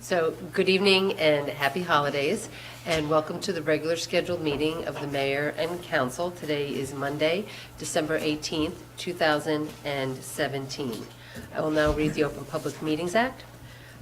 So, good evening and happy holidays, and welcome to the regular scheduled meeting of the Mayor and Council. Today is Monday, December 18th, 2017. I will now read the Open Public Meetings Act.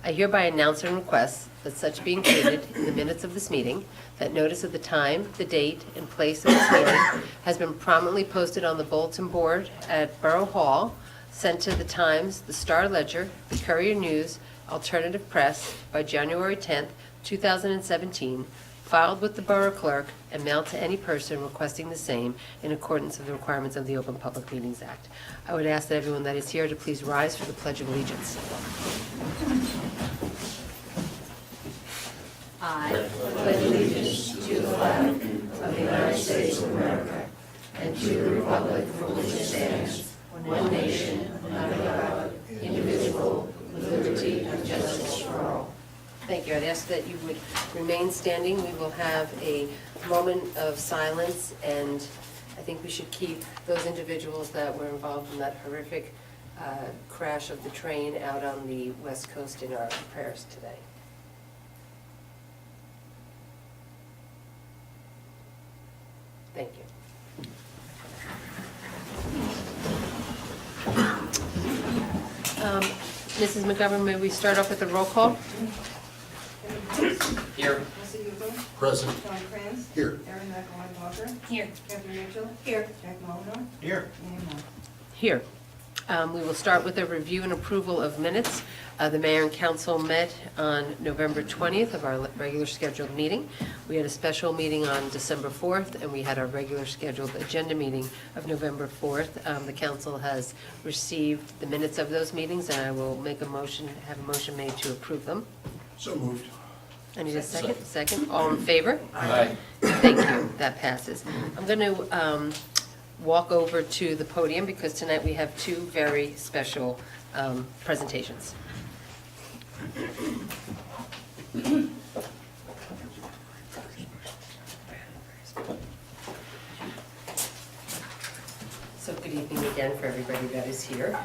I hereby announce and request that such be included in the minutes of this meeting, that notice of the time, the date, and place of this meeting has been prominently posted on the bulletin board at Borough Hall, sent to the Times, the Star Ledger, the Courier News, Alternative Press by January 10th, 2017, filed with the Borough Clerk, and mailed to any person requesting the same in accordance with the requirements of the Open Public Meetings Act. I would ask that everyone that is here to please rise for the Pledge of Allegiance. I pledge allegiance to the flag of the United States of America and to the republic for which it stands, one nation, under God, indivisible, with liberty and justice for all. Thank you. I'd ask that you would remain standing. We will have a moment of silence, and I think we should keep those individuals that were involved in that horrific crash of the train out on the West Coast in our prayers today. Thank you. Mrs. McGovern, may we start off with a roll call? Here. Present. John Kranz. Here. Erin Walker. Here. Kathy Mitchell. Here. Jack Mulder. Here. And Mark. Here. We will start with a review and approval of minutes. The Mayor and Council met on November 20th of our regular scheduled meeting. We had a special meeting on December 4th, and we had our regular scheduled agenda meeting of November 4th. The Council has received the minutes of those meetings, and I will make a motion, have a motion made to approve them. So moved. I need a second. Second. All in favor? Aye. Thank you. That passes. I'm going to walk over to the podium because tonight we have two very special presentations. So good evening again for everybody that is here.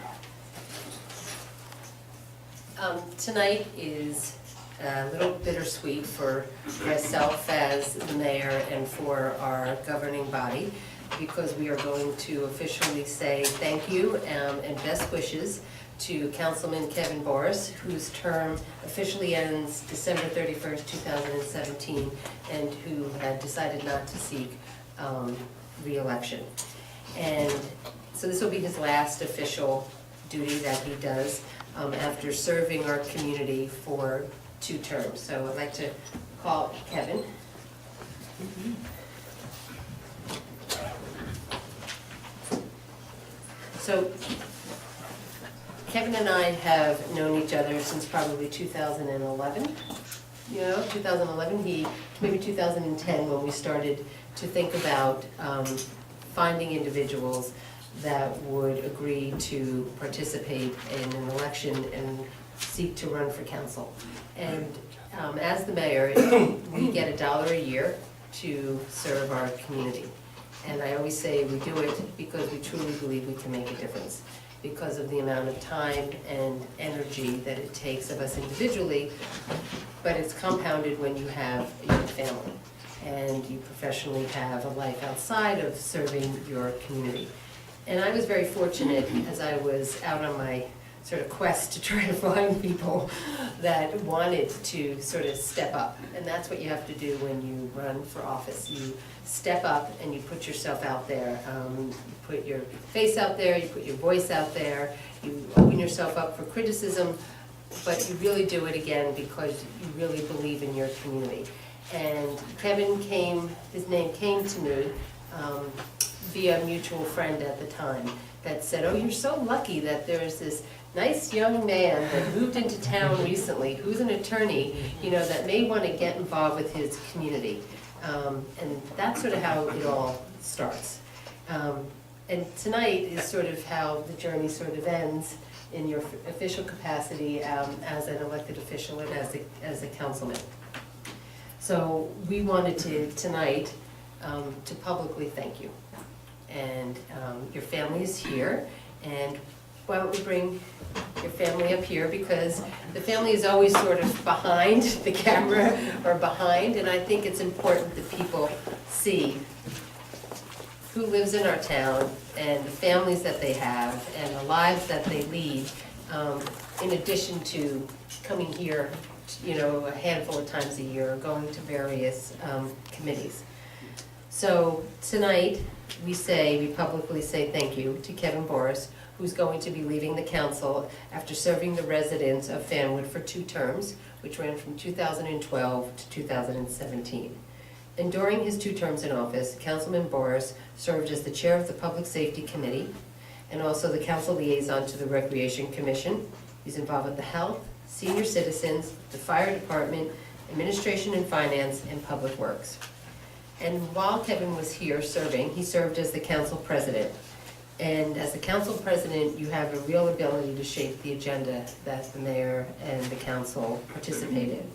Tonight is a little bittersweet for myself as the mayor and for our governing body, because we are going to officially say thank you and best wishes to Councilman Kevin Boris, whose term officially ends December 31st, 2017, and who had decided not to seek re-election. And so this will be his last official duty that he does after serving our community for 2 terms. So I'd like to call Kevin. So Kevin and I have known each other since probably 2011. 2011, maybe 2010, when we started to think about finding individuals that would agree to participate in an election and seek to run for council. And as the mayor, we get $1 a year to serve our community. And I always say we do it because we truly believe we can make a difference, because of the amount of time and energy that it takes of us individually, but it's compounded when you have a young family and you professionally have a life outside of serving your community. And I was very fortunate as I was out on my sort of quest to try to find people that wanted to sort of step up. And that's what you have to do when you run for office. You step up and you put yourself out there. You put your face out there, you put your voice out there, you open yourself up for criticism, but you really do it again because you really believe in your community. And Kevin his name came to me via a mutual friend at the time that said, oh, you're so lucky that there's this nice young man that moved into town recently who's an attorney, that may want to get involved with his community. And that's sort of how it all starts. And tonight is sort of how the journey sort of ends in your official capacity as an elected official and as a councilman. So we wanted to tonight to publicly thank you. And your family is here, and why don't we bring your family up here, because the family is always sort of behind the camera or behind, and I think it's important that people see who lives in our town and the families that they have and the lives that they lead, in addition to coming here, a handful of times a year, or going to various committees. So tonight, we publicly say thank you to Kevin Boris, who's going to be leaving the council after serving the residents of Fanwood for 2 terms, which ran from 2012 to 2017. And during his 2 terms in office, Councilman Boris served as the chair of the Public Safety Committee and also the council liaison to the Recreation Commission. He's involved with the health, senior citizens, the fire department, administration and finance, and public works. And while Kevin was here serving, he served as the council president. And as the council president, you have a real ability to shape the agenda that the mayor and the council participate in.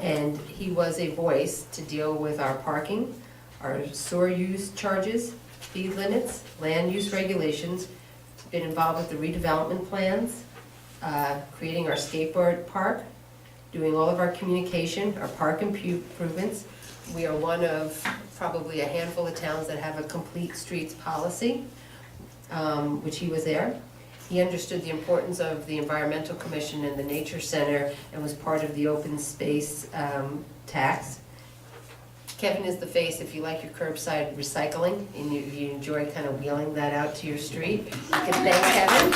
And he was a voice to deal with our parking, our sewer use charges, speed limits, land use regulations, been involved with the redevelopment plans, creating our skateboard park, doing all of our communication, our park improvements. We are one of probably a handful of towns that have a complete streets policy, which he was there. He understood the importance of the Environmental Commission and the Nature Center and was part of the open space tax. Kevin is the face, if you like your curbside recycling and you enjoy kind of wheeling that out to your street, you can thank Kevin.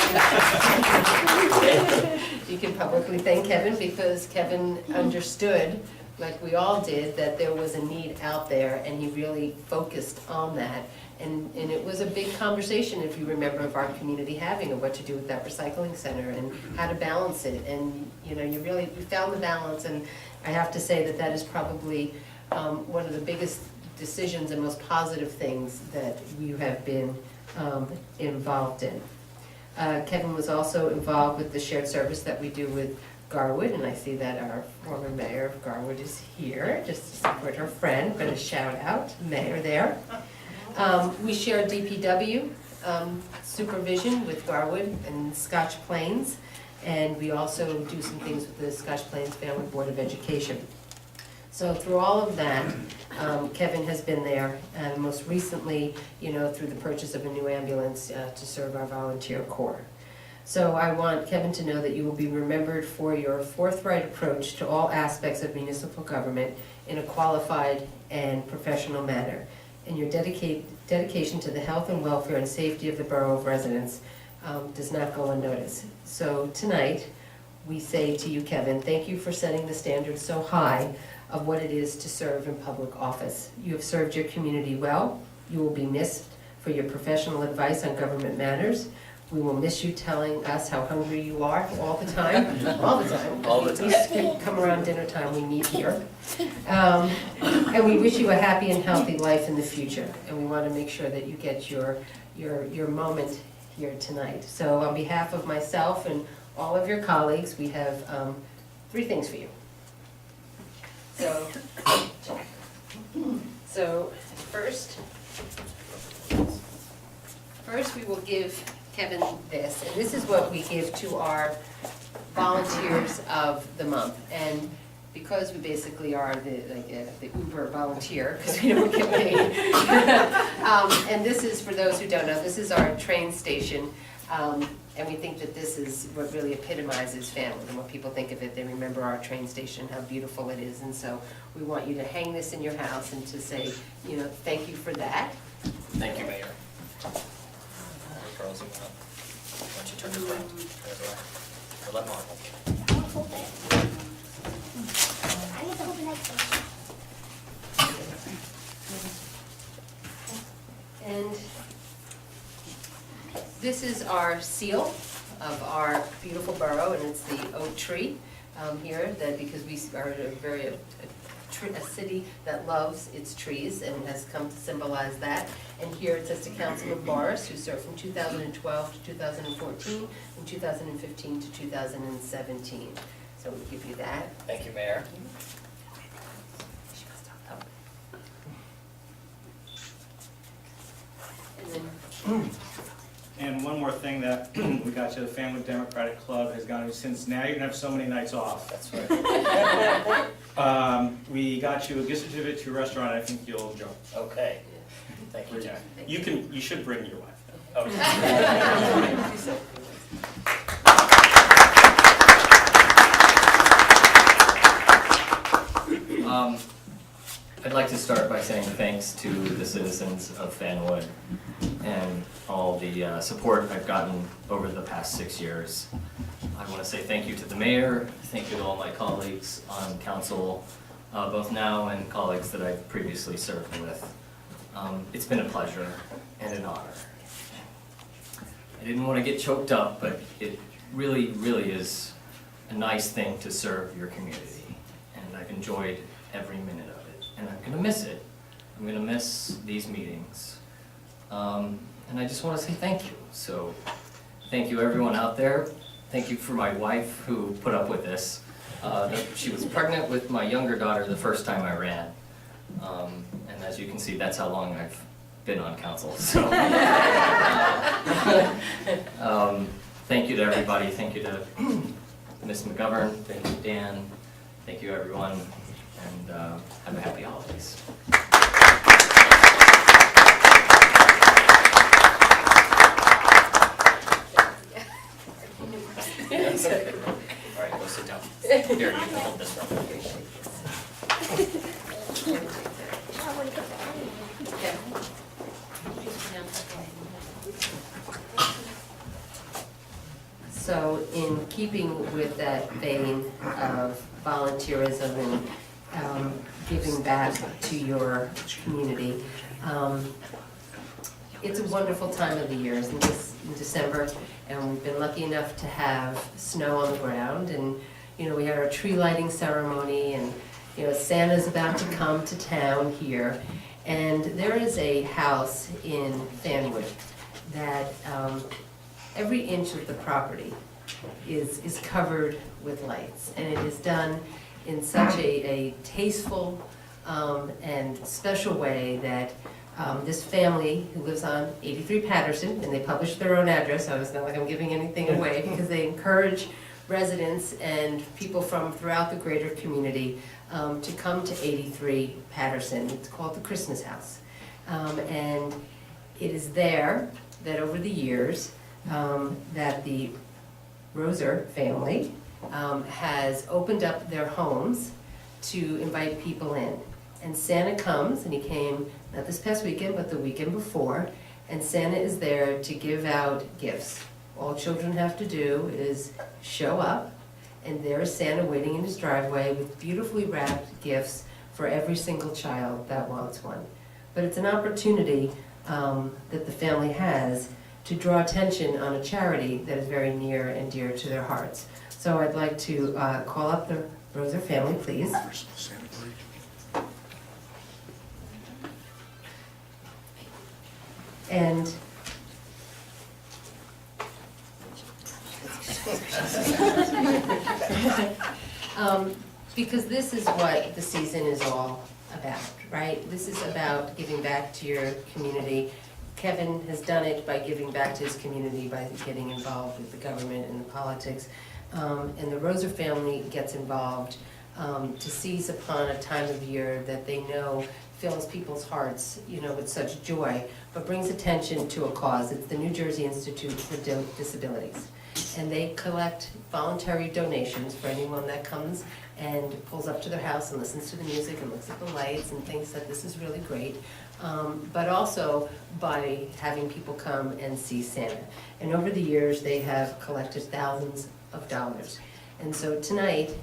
You can publicly thank Kevin because Kevin understood, like we all did, that there was a need out there and he really focused on that. And it was a big conversation, if you remember, of our community having of what to do with that recycling center and how to balance it. And you found the balance, and I have to say that is probably one of the biggest decisions and most positive things that you have been involved in. Kevin was also involved with the shared service that we do with Garwood, and I see that our former mayor of Garwood is here, just to support her friend, but a shout out, mayor there. We share DPW supervision with Garwood and Scotch Plains, and we also do some things with the Scotch Plains Family Board of Education. So through all of that, Kevin has been there, and most recently, through the purchase of a new ambulance to serve our volunteer corps. So I want Kevin to know that you will be remembered for your forthright approach to all aspects of municipal government in a qualified and professional manner, and your dedication to the health and welfare and safety of the borough of residents does not go unnoticed. So tonight, we say to you, Kevin, thank you for setting the standard so high of what it is to serve in public office. You have served your community well. You will be missed for your professional advice on government matters. We will miss you telling us how hungry you are all the time. All the time. All the time. We come around dinner time, we meet here. And we wish you a happy and healthy life in the future. And we want to make sure that you get your moment here tonight. So on behalf of myself and all of your colleagues, we have 3 things for you. So first we will give Kevin this, and this is what we give to our volunteers of the month. And because we basically are the Uber volunteer, because we don't get paid. And this is, for those who don't know, this is our train station. And we think that this is what really epitomizes Fanwood. And when people think of it, they remember our train station, how beautiful it is. And so we want you to hang this in your house and to say, thank you for that. Thank you, Mayor. Girls, why don't you turn it around? Turn it around. Or let Mark hold it. I'll hold it. I need to hold it like this. And this is our seal of our beautiful borough, and it's the oak tree here, because we are a city that loves its trees and has come to symbolize that. And here it says to Councilman Boris, who served from 2012 to 2014, and 2015 to 2017. So we give you that. Thank you, Mayor. And then And one more thing that we got you, the Fanwood Democratic Club has gone since now you're gonna have so many nights off. That's right. We got you a gift certificate to your restaurant. I think you'll enjoy. Okay. Thank you, Jack. You should bring your wife. Okay. I'd like to start by saying thanks to the citizens of Fanwood and all the support I've gotten over the past 6 years. I want to say thank you to the mayor, thank you to all my colleagues on council, both now and colleagues that I've previously served with. It's been a pleasure and an honor. I didn't want to get choked up, but it really, really is a nice thing to serve your community, and I've enjoyed every minute of it, and I'm gonna miss it. I'm gonna miss these meetings, and I just want to say thank you. So, thank you everyone out there. Thank you for my wife who put up with this. She was pregnant with my younger daughter the first time I ran, and as you can see, that's how long I've been on council. So, thank you to everybody. Thank you to Ms. McGovern. Thank you, Dan. Thank you, everyone, and have a happy holidays. All right, go sit down. Here, you can hold this one. I want to get that. So in keeping with that vein of volunteerism and giving back to your community, it's a wonderful time of the year, isn't this, in December, and we've been lucky enough to have snow on the ground, and we had our tree lighting ceremony, and Santa's about to come to town here, and there is a house in Fanwood that every inch of the property is covered with lights, and it is done in such a tasteful and special way that this family who lives on 83 Patterson, and they published their own address, so it's not like I'm giving anything away, because they encourage residents and people from throughout the greater community to come to 83 Patterson. It's called the Christmas House. And it is there that over the years that the Roser family has opened up their homes to invite people in. And Santa comes, and he came not this past weekend, but the weekend before, and Santa is there to give out gifts. All children have to do is show up, and there is Santa waiting in his driveway with beautifully wrapped gifts for every single child that wants one. But it's an opportunity that the family has to draw attention on a charity that is very near and dear to their hearts. So I'd like to call up the Roser family, please. And because this is what the season is all about, right? This is about giving back to your community. Kevin has done it by giving back to his community by getting involved with the government and the politics. And the Roser family gets involved to seize upon a time of year that they know fills people's hearts, with such joy, but brings attention to a cause. It's the New Jersey Institute for Disabilities. And they collect voluntary donations for anyone that comes and pulls up to their house and listens to the music and looks at the lights and thinks that this is really great. But also by having people come and see Santa. And over the years, they have collected thousands of dollars. And so tonight,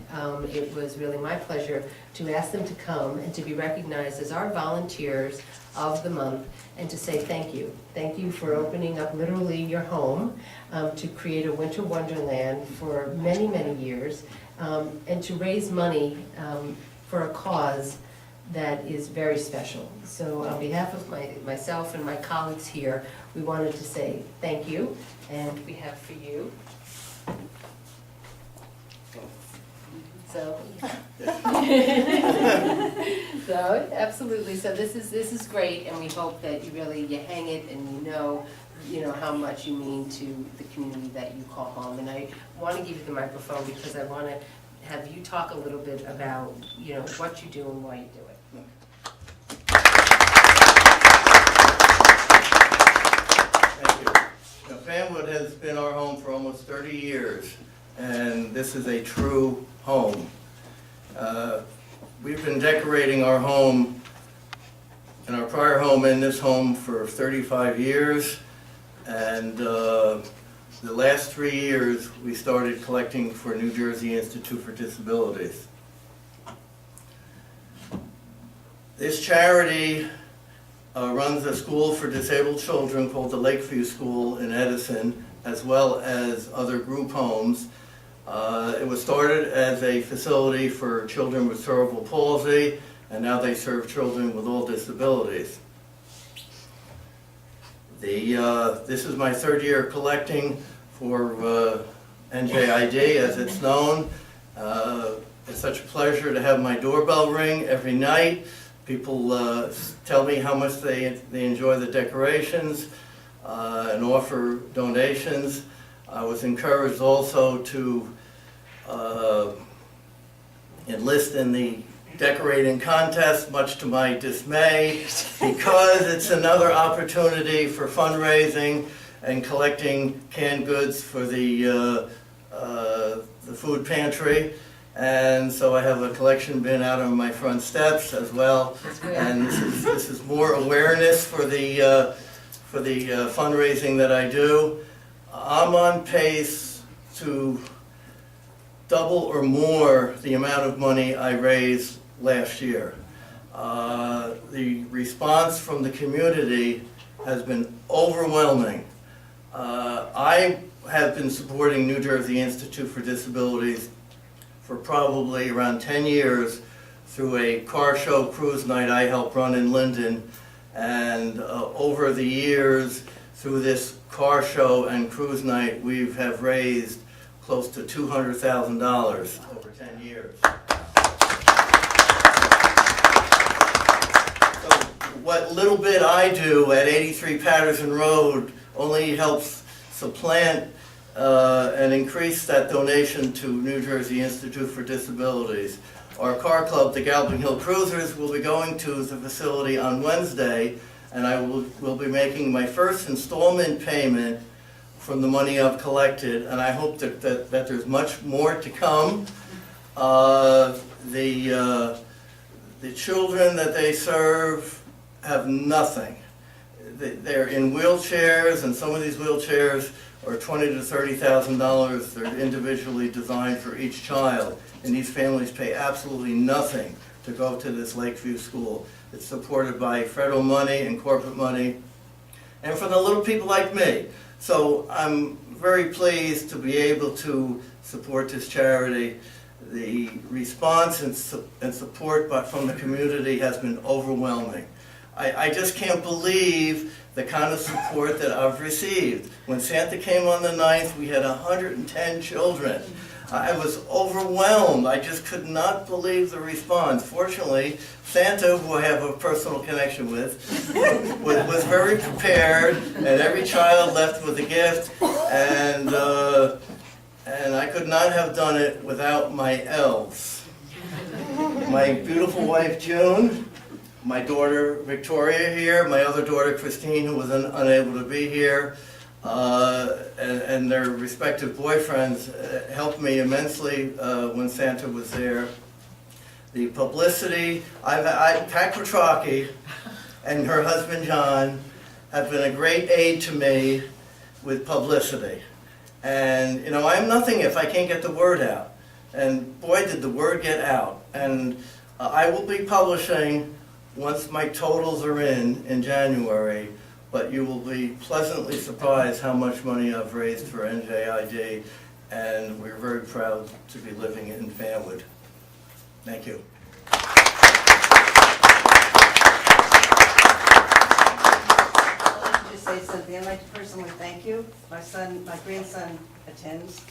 it was really my pleasure to ask them to come and to be recognized as our volunteers of the month and to say thank you. Thank you for opening up literally your home to create a winter wonderland for many, many years and to raise money for a cause that is very special. So on behalf of myself and my colleagues here, we wanted to say thank you, and we have for you. So, absolutely. So this is great, and we hope that you hang it, and you know, how much you mean to the community that you call home. And I want to give you the microphone because I want to have you talk a little bit about, you know, what you do and why you do it. Thank you. Now, Fanwood has been our home for almost 30 years, and this is a true home. We've been decorating our home in our prior home and this home for 35 years, and the last 3 years we started collecting for New Jersey Institute for Disabilities. This charity runs a school for disabled children called the Lakeview School in Edison, as well as other group homes. It was started as a facility for children with cerebral palsy, and now they serve children with all disabilities. This is my 3rd year collecting for NJID, as it's known. It's such a pleasure to have my doorbell ring every night. People tell me how much they enjoy the decorations and offer donations. I was encouraged also to enlist in the decorating contest, much to my dismay, because it's another opportunity for fundraising and collecting canned goods for the food pantry. And so I have a collection bin out on my front steps as well. And this is more awareness for the fundraising that I do. I'm on pace to double or more the amount of money I raised last year. The response from the community has been overwhelming. I have been supporting New Jersey Institute for Disabilities for probably around 10 years through a car show cruise night I helped run in Linden. And over the years, through this car show and cruise night, we have raised close to $200,000 over 10 years. So what little bit I do at 83 Patterson Road only helps supplant and increase that donation to New Jersey Institute for Disabilities. Our car club, the Galloping Hill Cruisers, will be going to the facility on Wednesday, and I will be making my first installment payment from the money I've collected, and I hope that there's much more to come. The children that they serve have nothing. They're in wheelchairs, and some of these wheelchairs are $20,000 to $30,000. They're individually designed for each child, and these families pay absolutely nothing to go to this Lakeview school. It's supported by federal money and corporate money, and for the little people like me. So I'm very pleased to be able to support this charity. The response and support from the community has been overwhelming. I just can't believe the kind of support that I've received. When Santa came on the 9th, we had 110 children. I was overwhelmed. I just could not believe the response. Fortunately, Santa, who I have a personal connection with, was very prepared, and every child left with a gift, and I could not have done it without my elves. My beautiful wife, June, my daughter, Victoria, here, my other daughter, Christine, who was unable to be here, and their respective boyfriends helped me immensely when Santa was there. The publicity, Pat Quattrocki and her husband John have been a great aid to me with publicity. And you know, I'm nothing if I can't get the word out. And boy, did the word get out. And I will be publishing once my totals are in January, but you will be pleasantly surprised how much money I've raised for NJID, and we're very proud to be living in Fanwood. Thank you. I'd like to just say something. I'd like to personally thank you. My grandson attends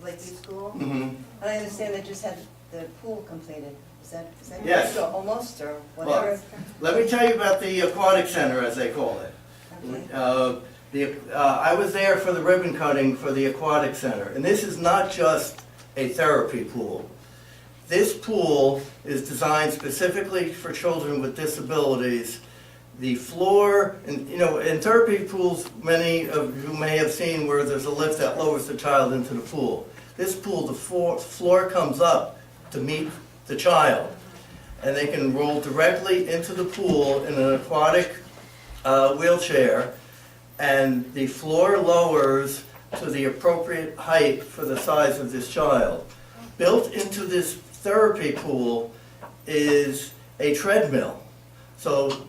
Lakeview School, and I understand they just had the pool completed. Is that Yes. almost or whatever? Well, let me tell you about the aquatic center, as they call it. Okay. I was there for the ribbon cutting for the aquatic center, and this is not just a therapy pool. This pool is designed specifically for children with disabilities. The floor, and in therapy pools, many of you may have seen where there's a lift that lowers the child into the pool. This pool, the floor comes up to meet the child, and they can roll directly into the pool in an aquatic wheelchair, and the floor lowers to the appropriate height for the size of this child. Built into this therapy pool is a treadmill. So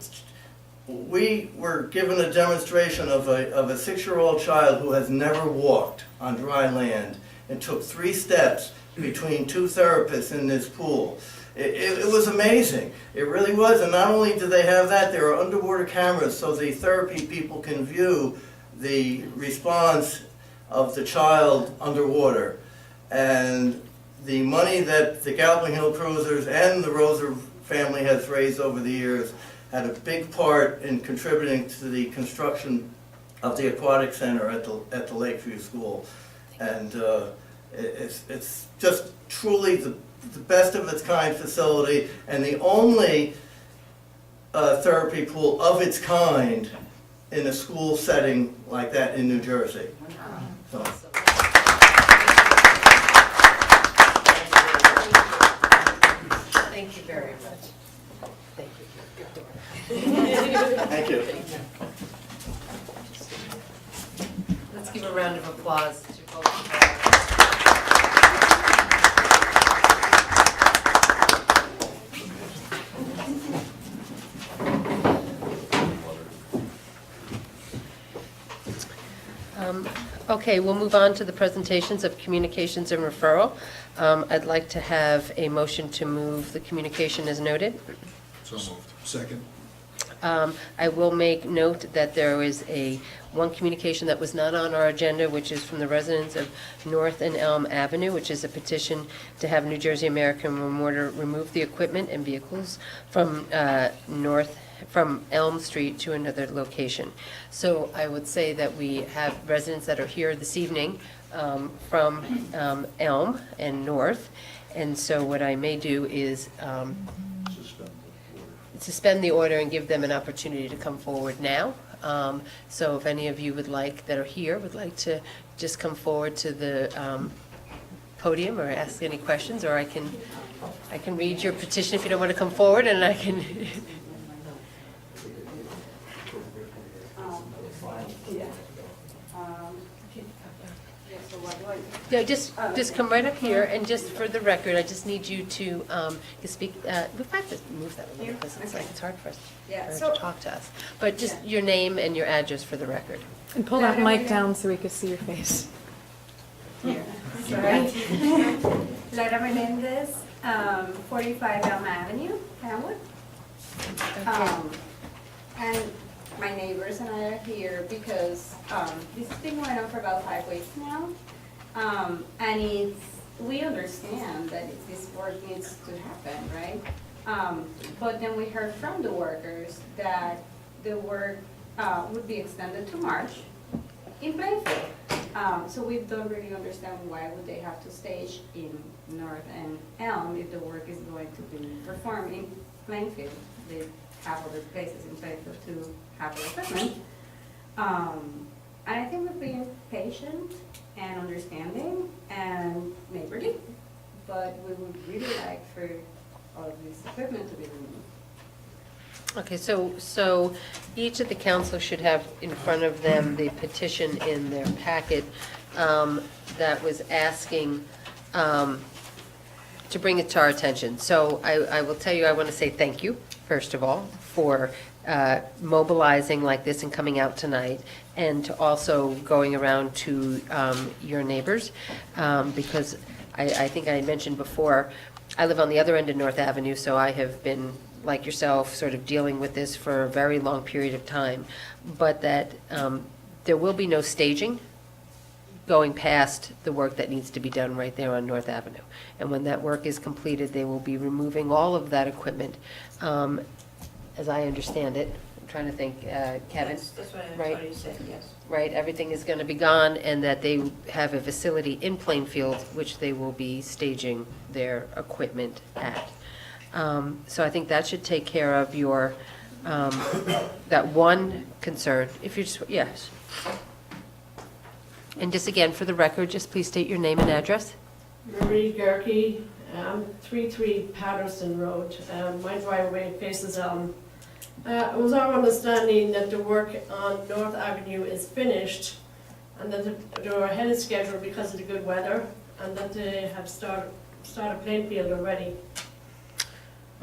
we were given a demonstration of a 6-year-old child who has never walked on dry land and took 3 steps between 2 therapists in this pool. It was amazing. It really was. And not only do they have that, there are underwater cameras so the therapy people can view the response of the child underwater. And the money that the Galvin Hill Cruisers and the Roser family has raised over the years had a big part in contributing to the construction of the aquatic center at the Lakeview School. And it's just truly the best of its kind facility, and the only therapy pool of its kind in a school setting like that in New Jersey. So. Thank you very much. Thank you. Thank you. Let's give a round of applause to both of them. Okay, we'll move on to the presentations of communications and referral. I'd like to have a motion to move the communication as noted. So moved. Second. I will make note that there is one communication that was not on our agenda, which is from the residents of North and Elm Avenue, which is a petition to have New Jersey American Mortar remove the equipment and vehicles from from Elm Street to another location. So I would say that we have residents that are here this evening from Elm and North, and so what I may do is suspend the order and give them an opportunity to come forward now. So if any of you would like, that are here, would like to just come forward to the podium or ask any questions, or I can read your petition if you don't want to come forward, and I can. Yeah, just come right up here, and just for the record, I just need you to speak. We have to move that a little because it's hard for us to talk to us. But just your name and your address for the record. And pull that mic down so we can see your face. Sorry. Laura Menendez, 45 Elm Avenue, Fanwood. And my neighbors and I are here because this has been going on for about 5 weeks now. And we understand that this work needs to happen, right? But then we heard from the workers that the work would be extended to March in Plainfield. So we don't really understand why would they have to stage in North and Elm if the work is going to be performed in Plainfield. They have other places in Plainfield to have the equipment. And I think we're being patient and understanding and neighborly, but we would really like for all of this equipment to be removed. Okay, so each of the council should have in front of them the petition in their packet that was asking to bring it to our attention. So I will tell you, I want to say thank you, first of all, for mobilizing like this and coming out tonight, and to also going around to your neighbors, because I think I mentioned before, I live on the other end of North Avenue, so I have been, like yourself, sort of dealing with this for a very long period of time, but that there will be no staging going past the work that needs to be done right there on North Avenue. And when that work is completed, they will be removing all of that equipment, as I understand it. I'm trying to think, Kevin, That's what Right. Tony said, yes. right? Everything is gonna be gone, and that they have a facility in Plainfield, which they will be staging their equipment at. So I think that should take care of your, that one concern, if you just, yes. And just again, for the record, just please state your name and address. Marie Gerke, 33 Patterson Road. My driveway faces Elm. It was our understanding that the work on North Avenue is finished and that they're ahead of schedule because of the good weather and that they have started Plainfield already.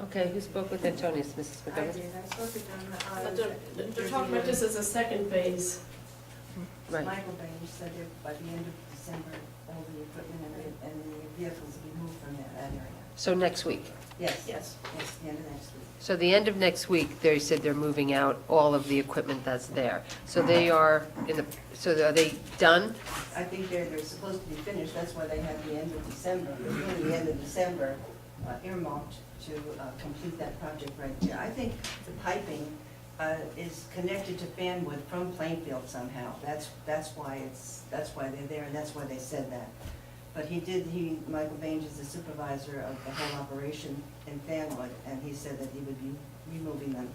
Okay, who spoke with Antonius, Mrs. I McGovern? did, I spoke to them. But they're talking about this as a second phase. Right. Michael Bain said that by the end of December, all the equipment and the vehicles will be moved from that area. So next week. Yes, Yes. yes, the end of next week. So the end of next week, they said they're moving out all of the equipment that's there. So they are in the, so are they done? I think they're supposed to be finished, that's why they have the end of December, really the end of December earmarked to complete that project right there. I think the piping is connected to Fanwood from Plainfield somehow. That's why they're there, and that's why they said that. But Michael Baines is the supervisor of the whole operation in Fanwood, and he said that he would be removing them,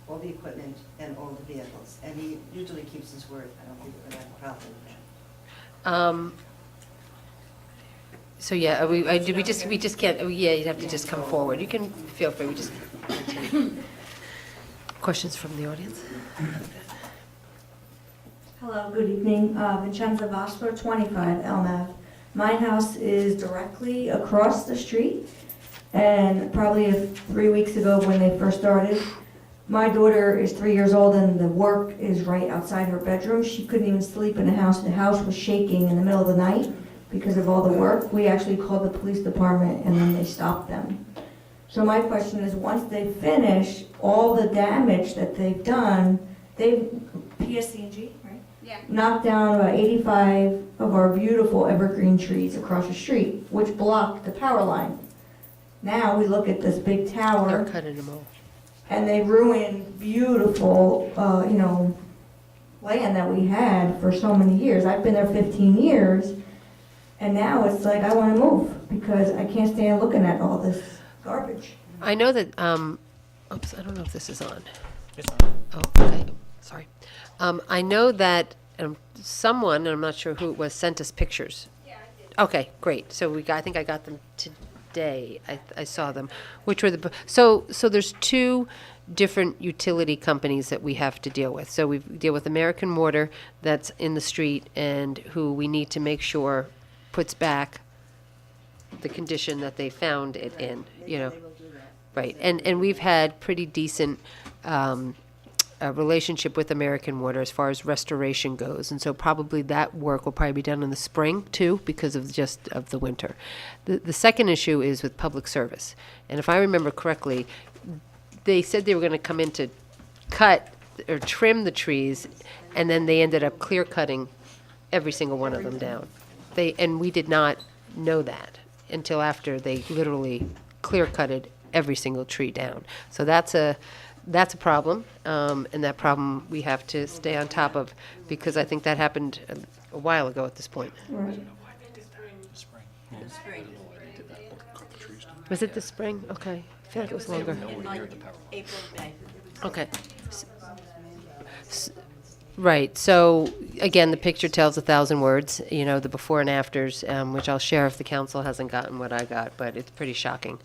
all the equipment and all the vehicles. And he usually keeps his word. I don't think we're gonna have a problem with that. So yeah, we just can't, yeah, you'd have to just come forward. You can feel free, we just. Questions from the audience? Hello, good evening. Vincenza Vosper, 25 Elm Ave. My house is directly across the street, and probably 3 weeks ago when they first started, my daughter is 3 years old and the work is right outside her bedroom. She couldn't even sleep in the house. The house was shaking in the middle of the night because of all the work. We actually called the police department and then they stopped them. So my question is, once they finish all the damage that they've done, they've, PSC&G, right? Yeah. Knocked down about 85 of our beautiful evergreen trees across the street, which blocked the power line. Now we look at this big They're tower, cutting them off. and they ruined beautiful, land that we had for so many years. I've been there 15 years, and now it's like I want to move because I can't stand looking at all this garbage. I know that, oops, I don't know if this is on. It's on. Oh, okay, sorry. I know that someone, and I'm not sure who it was, sent us pictures. Yeah, I did. Okay, great. So I think I got them today. I saw them, which were so there's two different utility companies that we have to deal with. So we deal with American Water that's in the street and who we need to make sure puts back the condition that they found it in, They will do that. Right, and we've had pretty decent a relationship with American Water as far as restoration goes, and so probably that work will probably be done in the spring too, because of the winter. The second issue is with public service, and if I remember correctly, they said they were going to come in to cut or trim the trees, and then they ended up clear cutting every single one of them down. And we did not know that until after they literally clear cutted every single tree down. So that's a problem, and that problem we have to stay on top of, because I think that happened a while ago at this point. Right. Was it the spring? Okay, I feel like it was longer. April, May. Okay. Right, so again, the picture tells 1,000 words, the before and afters, which I'll share if the council hasn't gotten what I got, but it's pretty shocking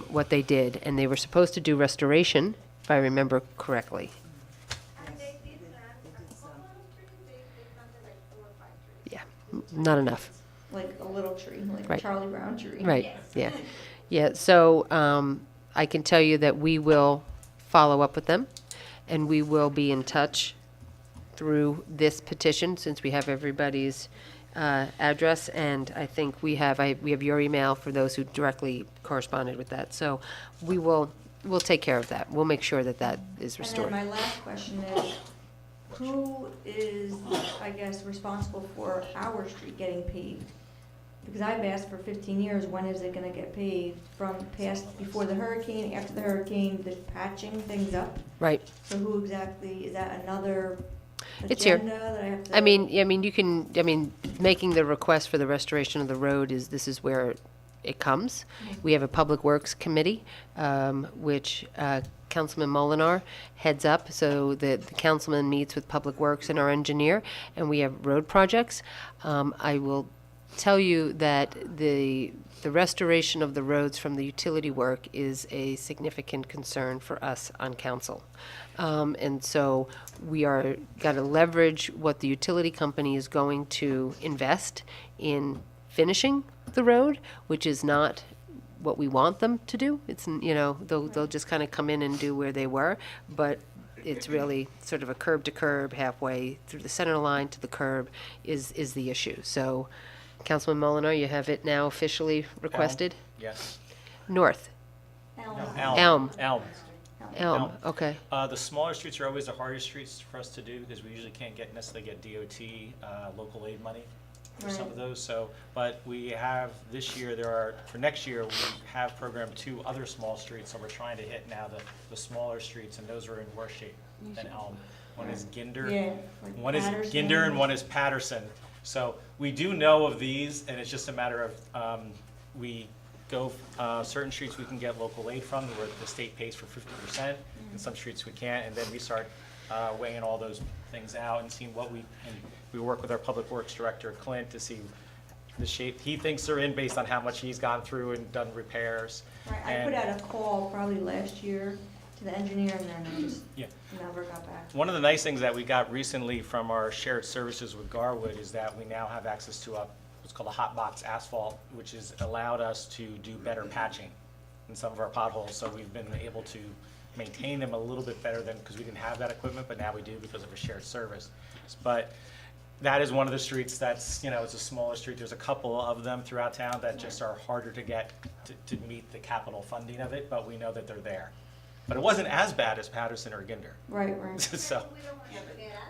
what they did. And they were supposed to do restoration, if I remember correctly. Yeah, not enough. Like a little tree, like Right. a Charlie Brown tree. Right, yeah. Yeah, so I can tell you that we will follow up with them, and we will be in touch through this petition, since we have everybody's address, and I think we have your email for those who directly corresponded with that. So we'll take care of that. We'll make sure that that is restored. And then my last question is, who is, I guess, responsible for our street getting paved? because I've asked for 15 years, when is it gonna get paved? From past, before the hurricane, after the hurricane, the patching things up? Right. So who exactly, is that another It's here. agenda that I have to? I mean, you can, making the request for the restoration of the road this is where it comes. We have a Public Works Committee, which Councilman Molinar heads up, so the councilman meets with Public Works and our engineer, and we have road projects. I will tell you that the restoration of the roads from the utility work is a significant concern for us on council. And so we are got to leverage what the utility company is going to invest in finishing the road, which is not what we want them to do. It's, they'll just kind of come in and do where they were, but it's really sort of a curb to curb, halfway through the center line to the curb is the issue. So, Councilman Molinar, you have it now officially requested? Yes. North. Elm. Elm, okay. The smaller streets are always the hardest streets for us to do because we usually can't necessarily get DOT, local aid money for some of those. So, but we have this year, for next year, we have programmed 2 other small streets. So we're trying to hit now the smaller streets, and those are in worse shape than Elm. One is Ginder. Yeah, like One is Patterson. Ginder and one is Patterson. So we do know of these, and it's just a matter of we go certain streets we can get local aid from, where the state pays for 50%, and some streets we can't, and then we start weighing all those things out and seeing and we work with our Public Works Director, Clint, to see the shape he thinks they're in based on how much he's gone through and done repairs. Right, I And put out a call probably last year to the engineer, and then I just never got back. One of the nice things that we got recently from our shared services with Garwood is that we now have access to what's called a hot box asphalt, which has allowed us to do better patching in some of our potholes. So we've been able to maintain them a little bit better because we didn't have that equipment, but now we do because of a shared service. But that is one of the streets that's, it's a smaller street. There's a couple of them throughout town that just are harder to get to meet the capital funding of it, but we know that they're there. But it wasn't as bad as Patterson or Ginder. Right. So,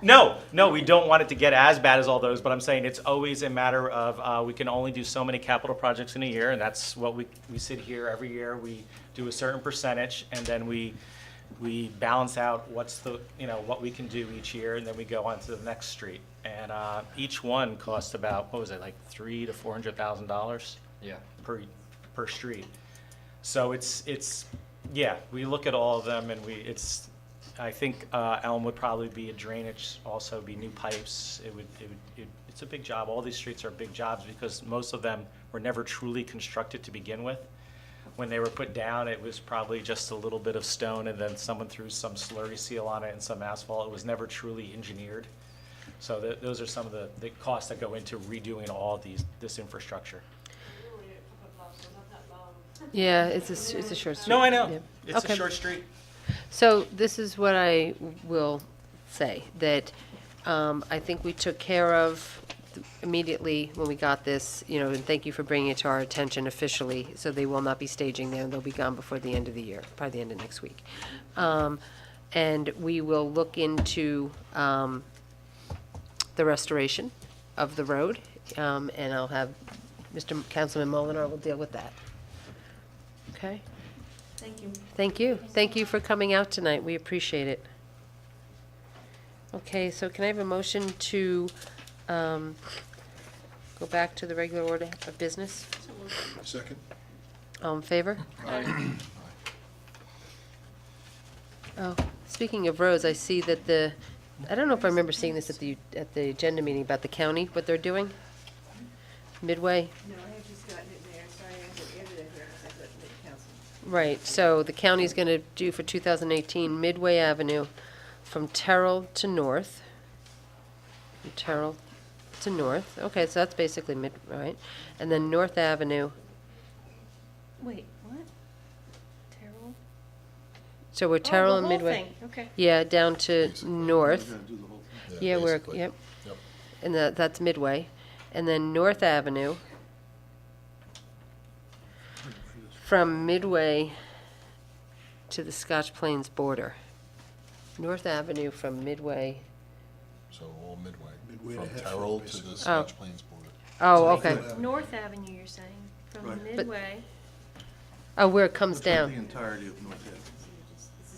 no, we don't want it to get as bad as all those, but I'm saying it's always a matter of we can only do so many capital projects in a year, and that's what we sit here every year. We do a certain percentage, and then we balance out what's what we can do each year, and then we go on to the next street. And each one costs about, what was it, like $300,000 to $400,000? Yeah. Per street. So it's we look at all of them, and I think Elm would probably be a drainage, also be new pipes. It's a big job. All these streets are big jobs because most of them were never truly constructed to begin with. When they were put down, it was probably just a little bit of stone, and then someone threw some slurry seal on it and some asphalt. It was never truly engineered. So those are some of the costs that go into redoing all this infrastructure. Yeah, it's a short street. No, I know. Yeah. It's Okay. a short street. So this is what I will say, that I think we took care of immediately when we got this, and thank you for bringing it to our attention officially, so they will not be staging there, and they'll be gone before the end of the year, probably the end of next week. And we will look into the restoration of the road, and I'll have Councilman Molinar will deal with that. Okay? Thank you. Thank you. Thank you for coming out tonight. We appreciate it. Okay, so can I have a motion to go back to the regular order of business? Second. All in favor? Oh, speaking of roads, I see that I don't know if I remember seeing this at the agenda meeting about the county, what they're doing? Midway? No, I have just gotten it there, sorry, I haven't edited it here because I got the council. Right, so the county's gonna do for 2018 Midway Avenue from Terrell to North. From Terrell to North, okay, so that's basically right? And then North Avenue, Wait, what? Terrell? so we're Terrell and Midway. Okay. Yeah, down to North, We're gonna do the whole thing. yeah, we're, basically. yep, Yep. and that's Midway. And then North Avenue from Midway to the Scotch Plains border. North Avenue from Midway, So all midway. Midway to From Hatfield, Terrell to basically. the Scotch Plains border. Oh, okay. North Avenue, you're saying, from Right. Midway Oh, where it comes Looks like down. the entirety of North Ave.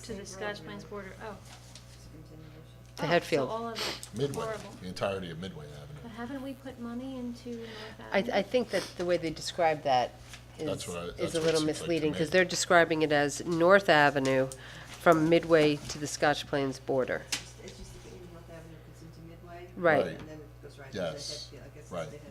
to the Scotch Plains border. Oh. To Oh, Hatfield. So all of it. Midway, Horrible. the entirety of Midway But Avenue. haven't we put money into North I Avenue? think that the way they describe that That's is what I- is that's a what it little seems like to misleading, because me. they're describing it as North Avenue from Midway to the Scotch Plains border. It's just the North Avenue goes into Midway. Right. Right. And then it goes right Yes. to Hatfield, I guess it's Right. the Hatfield.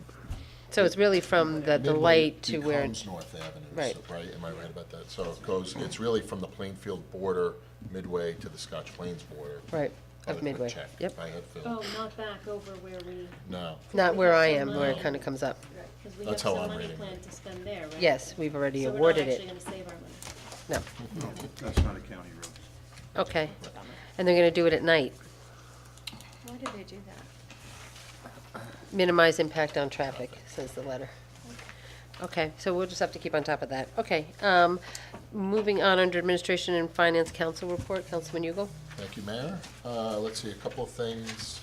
So it's really from the Midway light to where, becomes North Avenue, Right. so- right? Am I right about that? So it goes, it's really from the Plainfield border, Midway to the Scotch Plains border. right, By of the Midway. check. Yep. I had Phil. Oh, not back over where we, No, Not where I am, No. where it kind of comes up. because we have That's how some I'm money reading it. planned to spend there, right? Yes, we've already So we're not awarded actually it. gonna save our money. No, No, that's not a county road. okay. And they're gonna do it at night. Why did they do that? Minimize impact on traffic, says the letter. Okay, so we'll just have to keep on top of that. Okay, moving on under Administration and Finance Council report, Councilman Yugo? thank you, Mayor. Let's see, a couple of things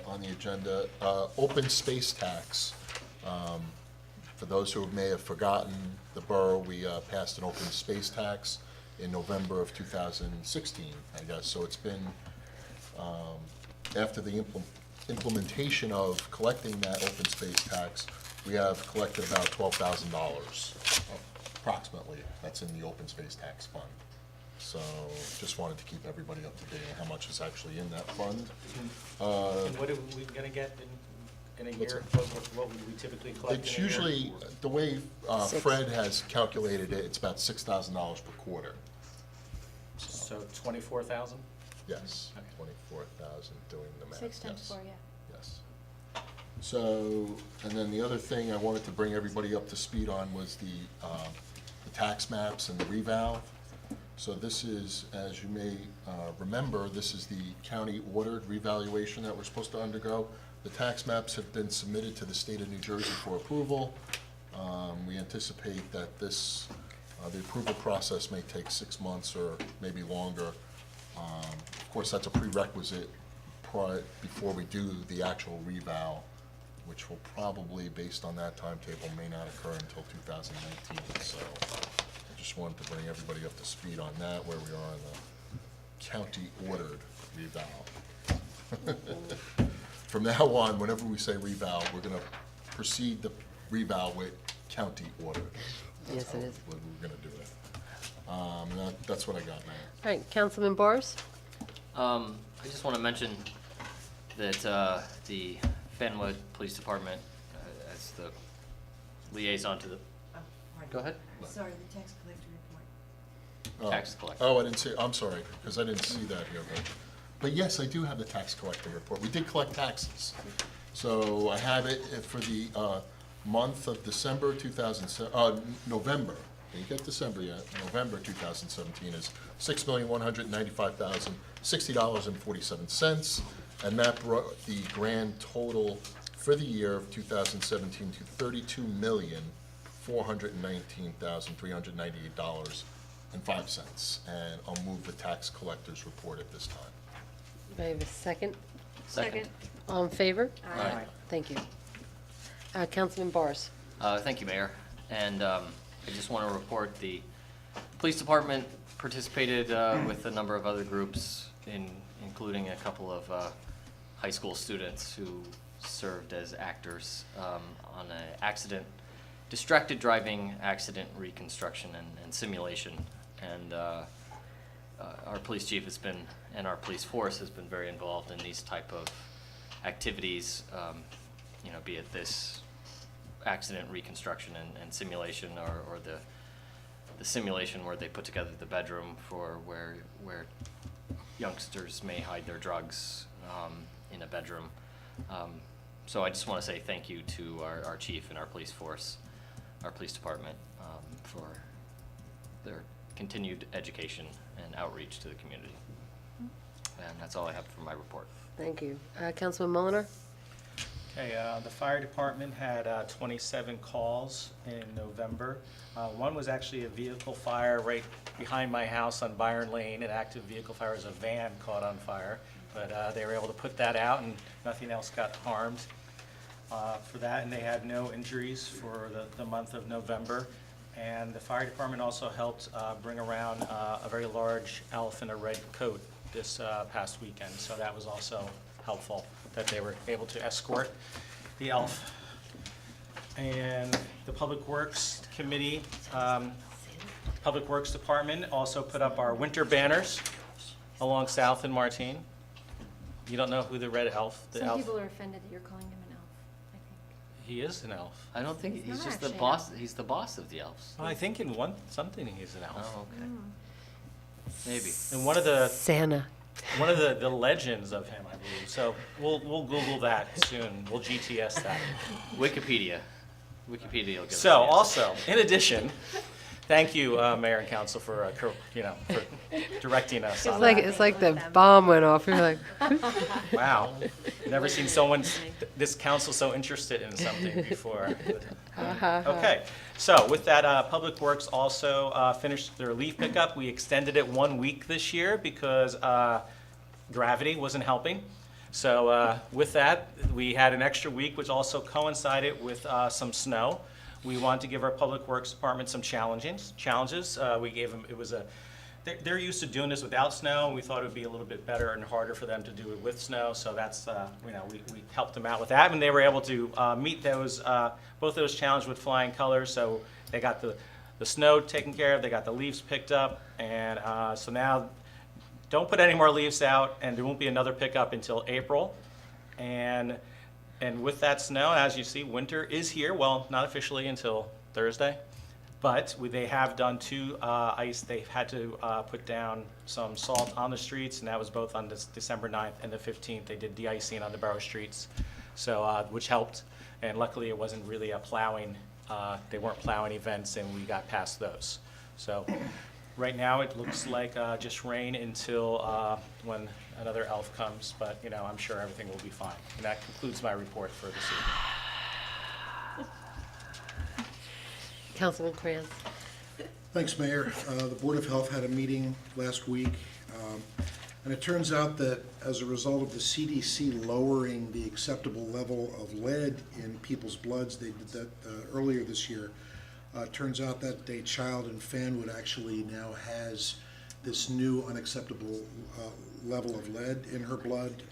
on the agenda. Open space tax. For those who may have forgotten, the borough, we passed an open space tax in November of 2016, I guess. So it's been, after the implementation of collecting that open space tax, we have collected about $12,000 approximately. That's in the open space tax fund. So just wanted to keep everybody up to date on how much is actually in that fund. And what are we gonna get in a What's year? that? What would we typically collect in a It's year? usually, the way Six. Fred has calculated it, it's about $6,000 per quarter. So 24,000? Yes, Okay. 24,000 doing the math. 6 times yes. 4, yeah. Yes. So, and then the other thing I wanted to bring everybody up to speed on was the tax maps and the revalve. So this is, as you may remember, this is the county-ordered revaluation that we're supposed to undergo. The tax maps have been submitted to the state of New Jersey for approval. We anticipate that this, the approval process may take 6 months or maybe longer. Of course, that's a prerequisite before we do the actual reval, which will probably, based on that timetable, may not occur until 2019. So I just wanted to bring everybody up to speed on that, where we are in the county-ordered reval. From now on, whenever we say reval, we're gonna proceed the reval with county ordered. Yes, it is. What we're gonna do it. And that's what I got, man. All right, Councilman Boris? I just want to mention that the Fanwood Police Department, as the liaison to the, go ahead, Sorry, the tax collector report. Oh. tax collector. Oh, I didn't see, I'm sorry, because I didn't see that here, but yes, I do have the tax collector report. We did collect taxes. So I have it for the month of December November. You get December yet, November 2017 is $6,195,060.47. And that brought the grand total for the year of 2017 to $32,419,398.05. And I'll move the tax collector's report at this time. Do I have a second? Second. All in favor? Aye. Thank you. Councilman Boris? Thank you, Mayor. And I just want to report the police department participated with a number of other groups, including a couple of high school students who served as actors on an distracted driving accident reconstruction and simulation. And our police chief has been, and our police force has been very involved in these type of activities, be it this accident reconstruction and simulation, or the simulation where they put together the bedroom for where youngsters may hide their drugs in a bedroom. So I just want to say thank you to our chief and our police force, our police department, for their continued education and outreach to the community. And that's all I have for my report. Thank you. Councilman Mulliner? Okay, the fire department had 27 calls in November. One was actually a vehicle fire right behind my house on Byron Lane. An active vehicle fire as a van caught on fire, but they were able to put that out and nothing else got harmed. for that, and they had no injuries for the month of November. And the fire department also helped bring around a very large elf in a red coat this past weekend, so that was also helpful, that they were able to escort the elf. And the Public Works Committee, Public Works Department also put up our winter banners along South and Martine. You don't know who the red elf, the Some elf? people are offended that you're calling him an elf, I think. He is an elf. I don't think, He's he's not just the actually boss, an he's the boss of the elves. Well, I think in something he's an elf. Oh, okay. Mm. Maybe. And one of the Santa. legends of him, I believe. So we'll Google that soon. We'll GTS that. Wikipedia will give us So the answer. also, in addition, thank you, Mayor and Council, for for directing us on that. It's like the bomb went off. You're like, Wow, never seen this council so interested in something before. Okay, so with that, Public Works also finished their leaf pickup. We extended it 1 week this year because gravity wasn't helping. So with that, we had an extra week, which also coincided with some snow. We wanted to give our Public Works Department some challenges. We gave them, they're used to doing this without snow. We thought it would be a little bit better and harder for them to do it with snow. So that's, we helped them out with that. And they were able to meet both those challenges with flying colors. So they got the snow taken care of, they got the leaves picked up. And so now, don't put any more leaves out, and there won't be another pickup until April. And with that snow, as you see, winter is here. Well, not officially until Thursday, but they have done two ice. They've had to put down some salt on the streets, and that was both on December 9th and the 15th. They did de-icing on the borough streets, so which helped. And luckily, it wasn't really a plowing. They weren't plowing events, and we got past those. So right now, it looks like just rain until when another elf comes, but I'm sure everything will be fine. And that concludes my report for this evening. Councilman Kranz. Thanks, Mayor. The Board of Health had a meeting last week, and it turns out that as a result of the CDC lowering the acceptable level of lead in people's bloods, they did that earlier this year. Turns out that a child in Fanwood actually now has this new unacceptable level of lead in her blood.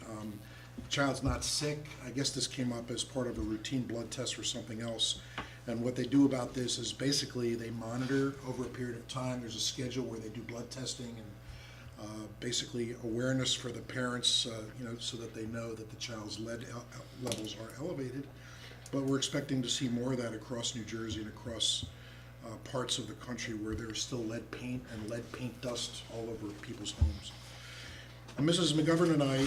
The child's not sick. I guess this came up as part of a routine blood test or something else. And what they do about this is basically they monitor over a period of time. There's a schedule where they do blood testing and basically awareness for the parents, so that they know that the child's lead levels are elevated. But we're expecting to see more of that across New Jersey and across parts of the country where there's still lead paint and lead paint dust all over people's homes. Mrs. McGovern and I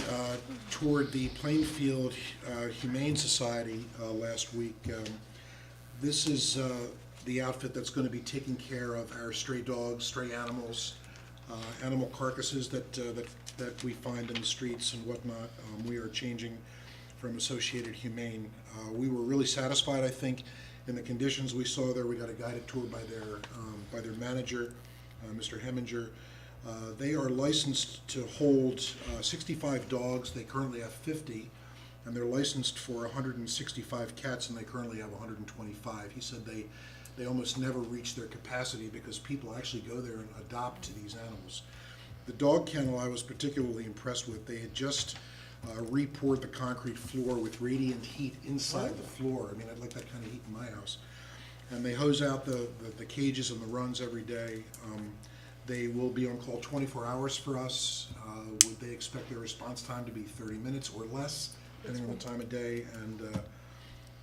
toured the Plainfield Humane Society last week. This is the outfit that's going to be taking care of our stray dogs, stray animals, animal carcasses that we find in the streets and whatnot. We are changing from Associated Humane. We were really satisfied, I think, in the conditions we saw there. We got a guided tour by their manager, Mr. Heminger. They are licensed to hold 65 dogs. They currently have 50, and they're licensed for 165 cats, and they currently have 125. He said they almost never reach their capacity because people actually go there and adopt to these animals. The dog kennel I was particularly impressed with. They had just re-poured the concrete floor with radiant heat inside the floor. I mean, I'd like that kind of heat in my house. And they hose out the cages and the runs every day. They will be on call 24 hours for us. Would they expect their response time to be 30 minutes or less, depending on the time of day? And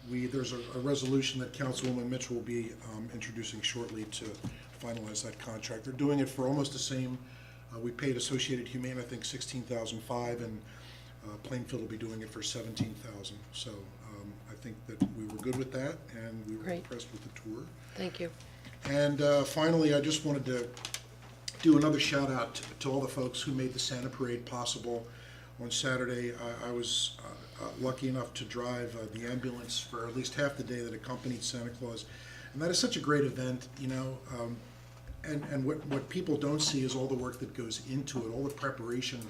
there's a resolution that Councilwoman Mitchell will be introducing shortly to finalize that contract. They're doing it for almost the same. We paid Associated Humane, I think, $16,500, and Plainfield will be doing it for $17,000. So I think that we were good with that, and we were impressed with the tour. Thank you. And finally, I just wanted to do another shout out to all the folks who made the Santa Parade possible. On Saturday, I was lucky enough to drive the ambulance for at least half the day that accompanied Santa Claus. And that is such a great event, and what people don't see is all the work that goes into it, all the preparation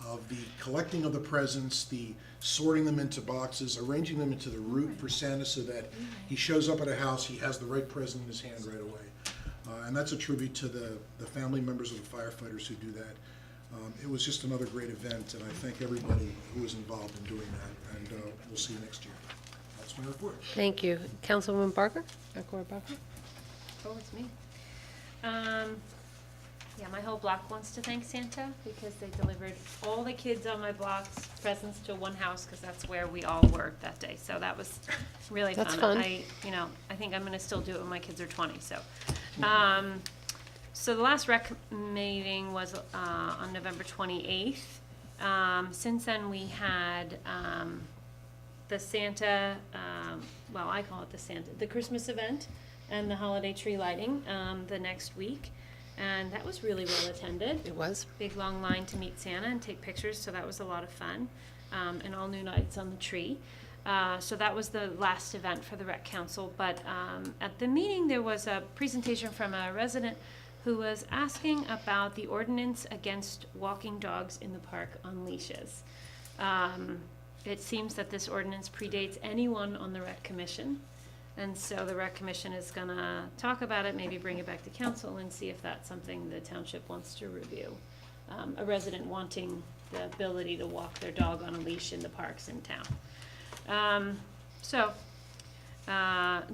of the collecting of the presents, the sorting them into boxes, arranging them into the route for Santa so that he shows up at a house, he has the right present in his hand right away. And that's a tribute to the family members of the firefighters who do that. It was just another great event, and I thank everybody who was involved in doing that, and we'll see you next year. That's my report. Thank you. Councilwoman Barker? Cora Barker? Oh, it's me. Yeah, my whole block wants to thank Santa because they delivered all the kids on my block's presents to one house because that's where we all were that day. So that was really fun. That's fun. I think I'm gonna still do it when my kids are 20, so. So the last rec meeting was on November 28th. Since then, we had the Santa, well, I call it the Christmas event and the holiday tree lighting the next week. And that was really well attended. It was. Big long line to meet Santa and take pictures, so that was a lot of fun. And all new lights on the tree. So that was the last event for the Rec Council. But at the meeting, there was a presentation from a resident who was asking about the ordinance against walking dogs in the park on leashes. It seems that this ordinance predates anyone on the Rec Commission. And so the Rec Commission is gonna talk about it, maybe bring it back to council and see if that's something the township wants to review. A resident wanting the ability to walk their dog on a leash in the parks in town.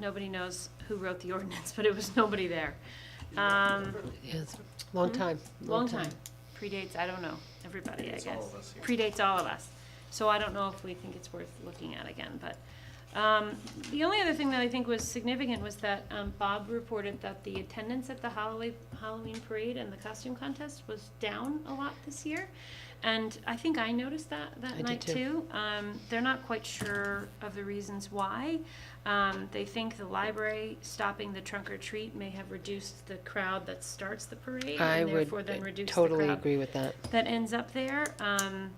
Nobody knows who wrote the ordinance, but it was nobody there. Yes, long time. Long time. Predates, I don't know, everybody, I Predates guess. all of us, yeah. Predates all of us. So I don't know if we think it's worth looking at again, but. The only other thing that I think was significant was that Bob reported that the attendance at the Halloween parade and the costume contest was down a lot this year. And I think I noticed that I did night too. too. They're not quite sure of the reasons why. They think the library stopping the trunk or treat may have reduced the crowd that starts the parade I and would therefore then reduce the totally crowd agree with that. that ends up there. And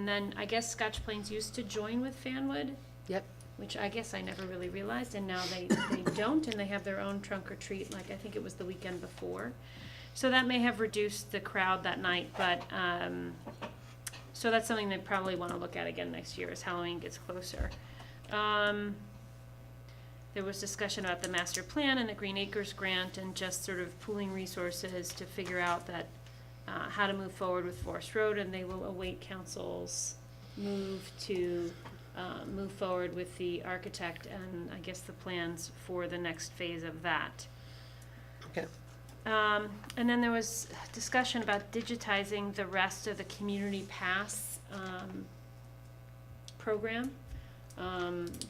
then I guess Scotch Plains used to join with Fanwood, Yep. which I guess I never really realized, and now they don't, and they have their own trunk or treat, like I think it was the weekend before. So that may have reduced the crowd that night, but, so that's something they probably wanna look at again next year as Halloween gets closer. There was discussion about the master plan and the Green Acres grant and just sort of pooling resources to figure out that, how to move forward with Forest Road, and they will await council's move to move forward with the architect and I guess the plans for the next phase of that. Okay. And then there was discussion about digitizing the rest of the Community Pass program.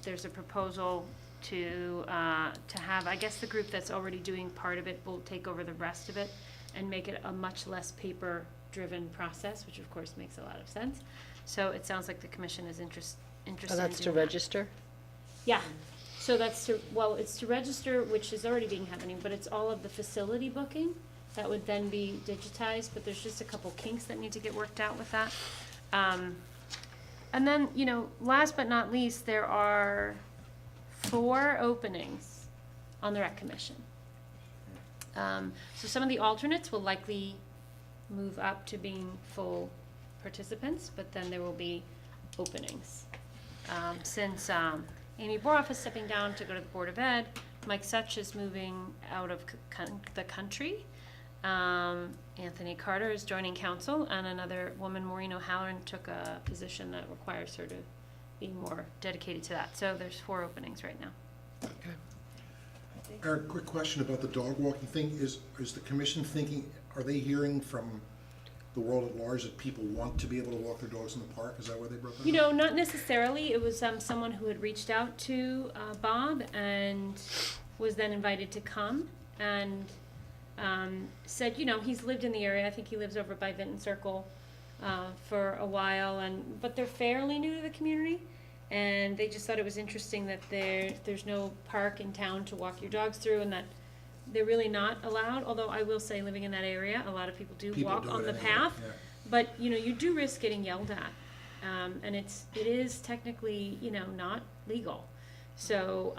There's a proposal to have, I guess the group that's already doing part of it will take over the rest of it and make it a much less paper-driven process, which of course makes a lot of sense. So it sounds like the commission is interested in Oh, that's to doing that. register? Yeah, so that's to, well, it's to register, which is already being happening, but it's all of the facility booking that would then be digitized, but there's just a couple kinks that need to get worked out with that. And then, last but not least, there are 4 openings on the Rec Commission. So some of the alternates will likely move up to being full participants, but then there will be openings. Since Amy Boroff is stepping down to go to the Board of Ed, Mike Such is moving out of the country. Anthony Carter is joining council, and another woman, Maureen O'Halloran, took a position that requires her to be more dedicated to that. So there's 4 openings right now. Okay. Eric, quick question about the dog walking thing. Is the commission thinking, are they hearing from the world at large that people want to be able to walk their dogs in the park? Is that why they brought that up? Not necessarily. It was someone who had reached out to Bob and was then invited to come and said, he's lived in the area. I think he lives over by Vinton Circle for a while, but they're fairly new to the community. And they just thought it was interesting that there's no park in town to walk your dogs through, and that they're really not allowed. Although I will say, living in that area, a lot of people do walk on the path. Yeah. But you do risk getting yelled at, and it is technically not legal. So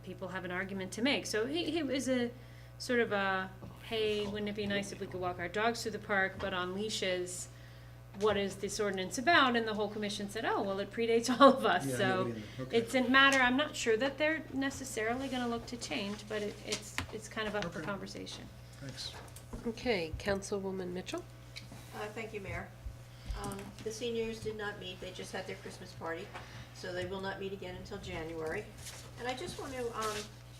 people have an argument to make. So it was a sort of a, hey, wouldn't it be nice if we could walk our dogs through the park, but on leashes? what is this ordinance about? And the whole commission said, oh, well, it predates all of us, Yeah, so nobody in there. Okay. it didn't matter. I'm not sure that they're necessarily gonna look to change, but it's kind of up for Okay. conversation. Thanks. Okay, Councilwoman Mitchell? Thank you, Mayor. The seniors did not meet, they just had their Christmas party, so they will not meet again until January. And I just want to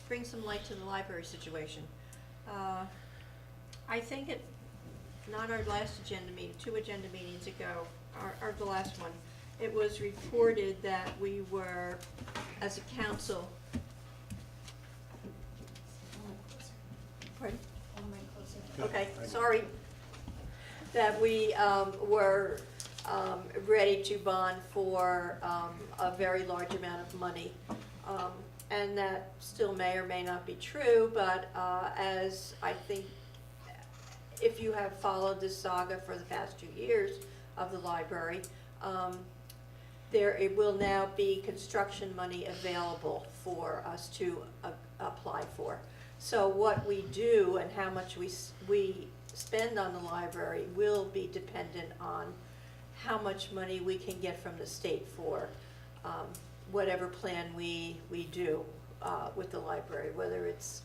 bring some light to the library situation. I think not our last agenda meeting, 2 agenda meetings ago, or the last one, it was reported that we were, as a council. Pardon? Okay, sorry. That we were ready to bond for a very large amount of money. And that still may or may not be true, but as I think, if you have followed this saga for the past 2 years of the library, it will now be construction money available for us to apply for. So what we do and how much we spend on the library will be dependent on how much money we can get from the state for whatever plan we do with the library, whether it's,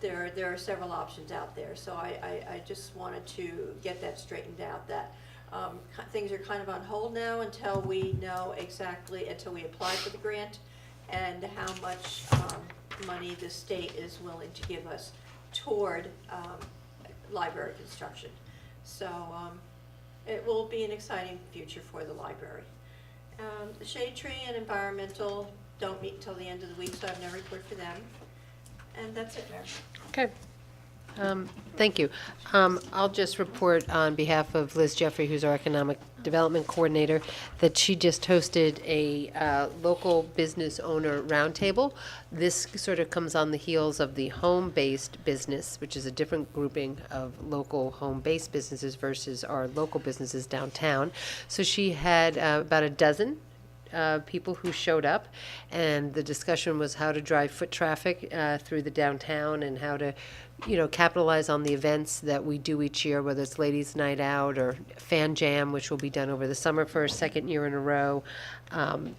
there are several options out there. So I just wanted to get that straightened out, that things are kind of on hold now until we know exactly, until we apply for the grant and how much money the state is willing to give us toward library construction. So it will be an exciting future for the library. The Shade Tree and Environmental don't meet until the end of the week, so I have no report for them. And that's it, Mayor. Okay. Thank you. I'll just report on behalf of Liz Jeffrey, who's our Economic Development Coordinator, that she just hosted a local business owner roundtable. This sort of comes on the heels of the home-based business, which is a different grouping of local home-based businesses versus our local businesses downtown. So she had about a dozen people who showed up, and the discussion was how to drive foot traffic through the downtown and how to, capitalize on the events that we do each year, whether it's Ladies' Night Out or Fan Jam, which will be done over the summer for a second year in a row,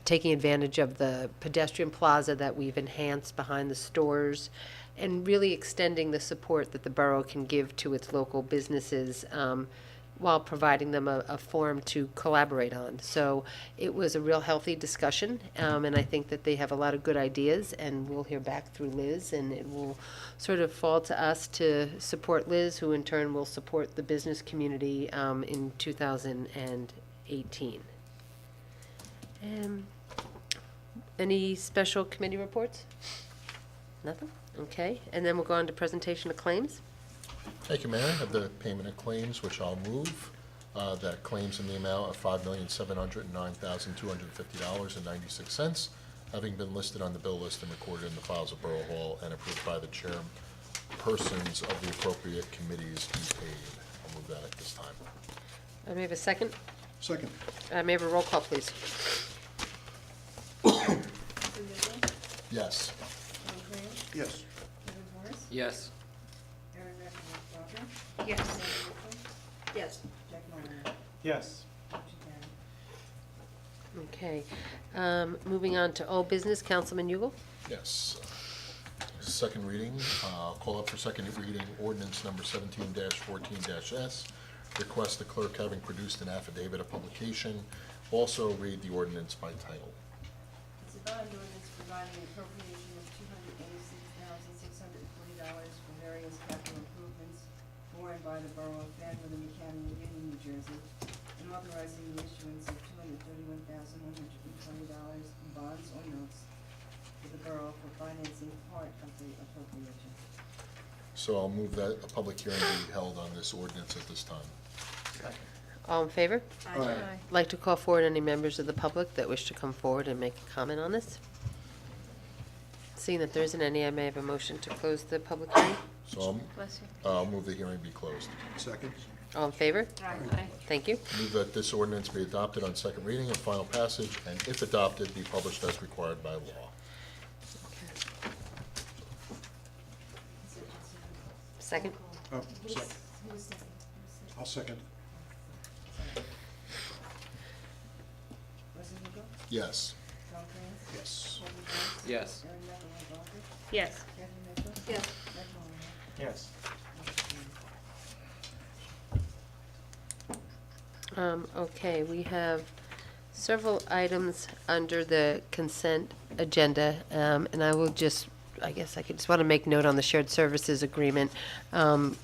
taking advantage of the pedestrian plaza that we've enhanced behind the stores, and really extending the support that the borough can give to its local businesses while providing them a forum to collaborate on. So it was a real healthy discussion, and I think that they have a lot of good ideas, and we'll hear back through Liz, and it will sort of fall to us to support Liz, who in turn will support the business community in 2018. Any special committee reports? Nothing? Okay, and then we'll go on to presentation of claims. Thank you, Mayor. I have the payment of claims, which I'll move. That claims in the amount of $5,709,250.96, having been listed on the bill list and recorded in the files of Borough Hall and approved by the chairpersons of the appropriate committees be paid. I'll move that at this time. May I have a second? Second. May I have a roll call, please? Yes. Yes. Yes. Yes. Yes. Yes. Okay. Moving on to old business, Councilman Ugel? Yes. Second reading, call up for second reading ordinance number 17-14-S. Request the clerk, having produced an affidavit of publication, also read the ordinance by title. It's a bond ordinance providing an appropriation of $286,640 for various capital improvements borne by the Borough of Fanwood and Buchanan, Union, New Jersey, and authorizing the issuance of $231,120 in bonds or notes to the borough for financing part of the appropriation. So I'll move that a public hearing be held on this ordinance at this time. All in favor? Aye. Like to call forward any members of the public that wish to come forward and make a comment on this? Seeing that there isn't any, I may have a motion to close the public hearing. So Bless you. I'll move the hearing be closed. Second. All in favor? Aye. Thank you. Move that this ordinance be adopted on second reading and final passage, and if adopted, be published as required by law. Second? Oh, second. I'll second. Yes. Tom France? Yes. Kevin Morris? Yes. Erin Meckler-Walker? Yes. Kathy Mitchell? Yes. Jeff Molyneux? Yes. Okay, we have several items under the consent agenda, and I will just, I guess I just want to make note on the shared services agreement,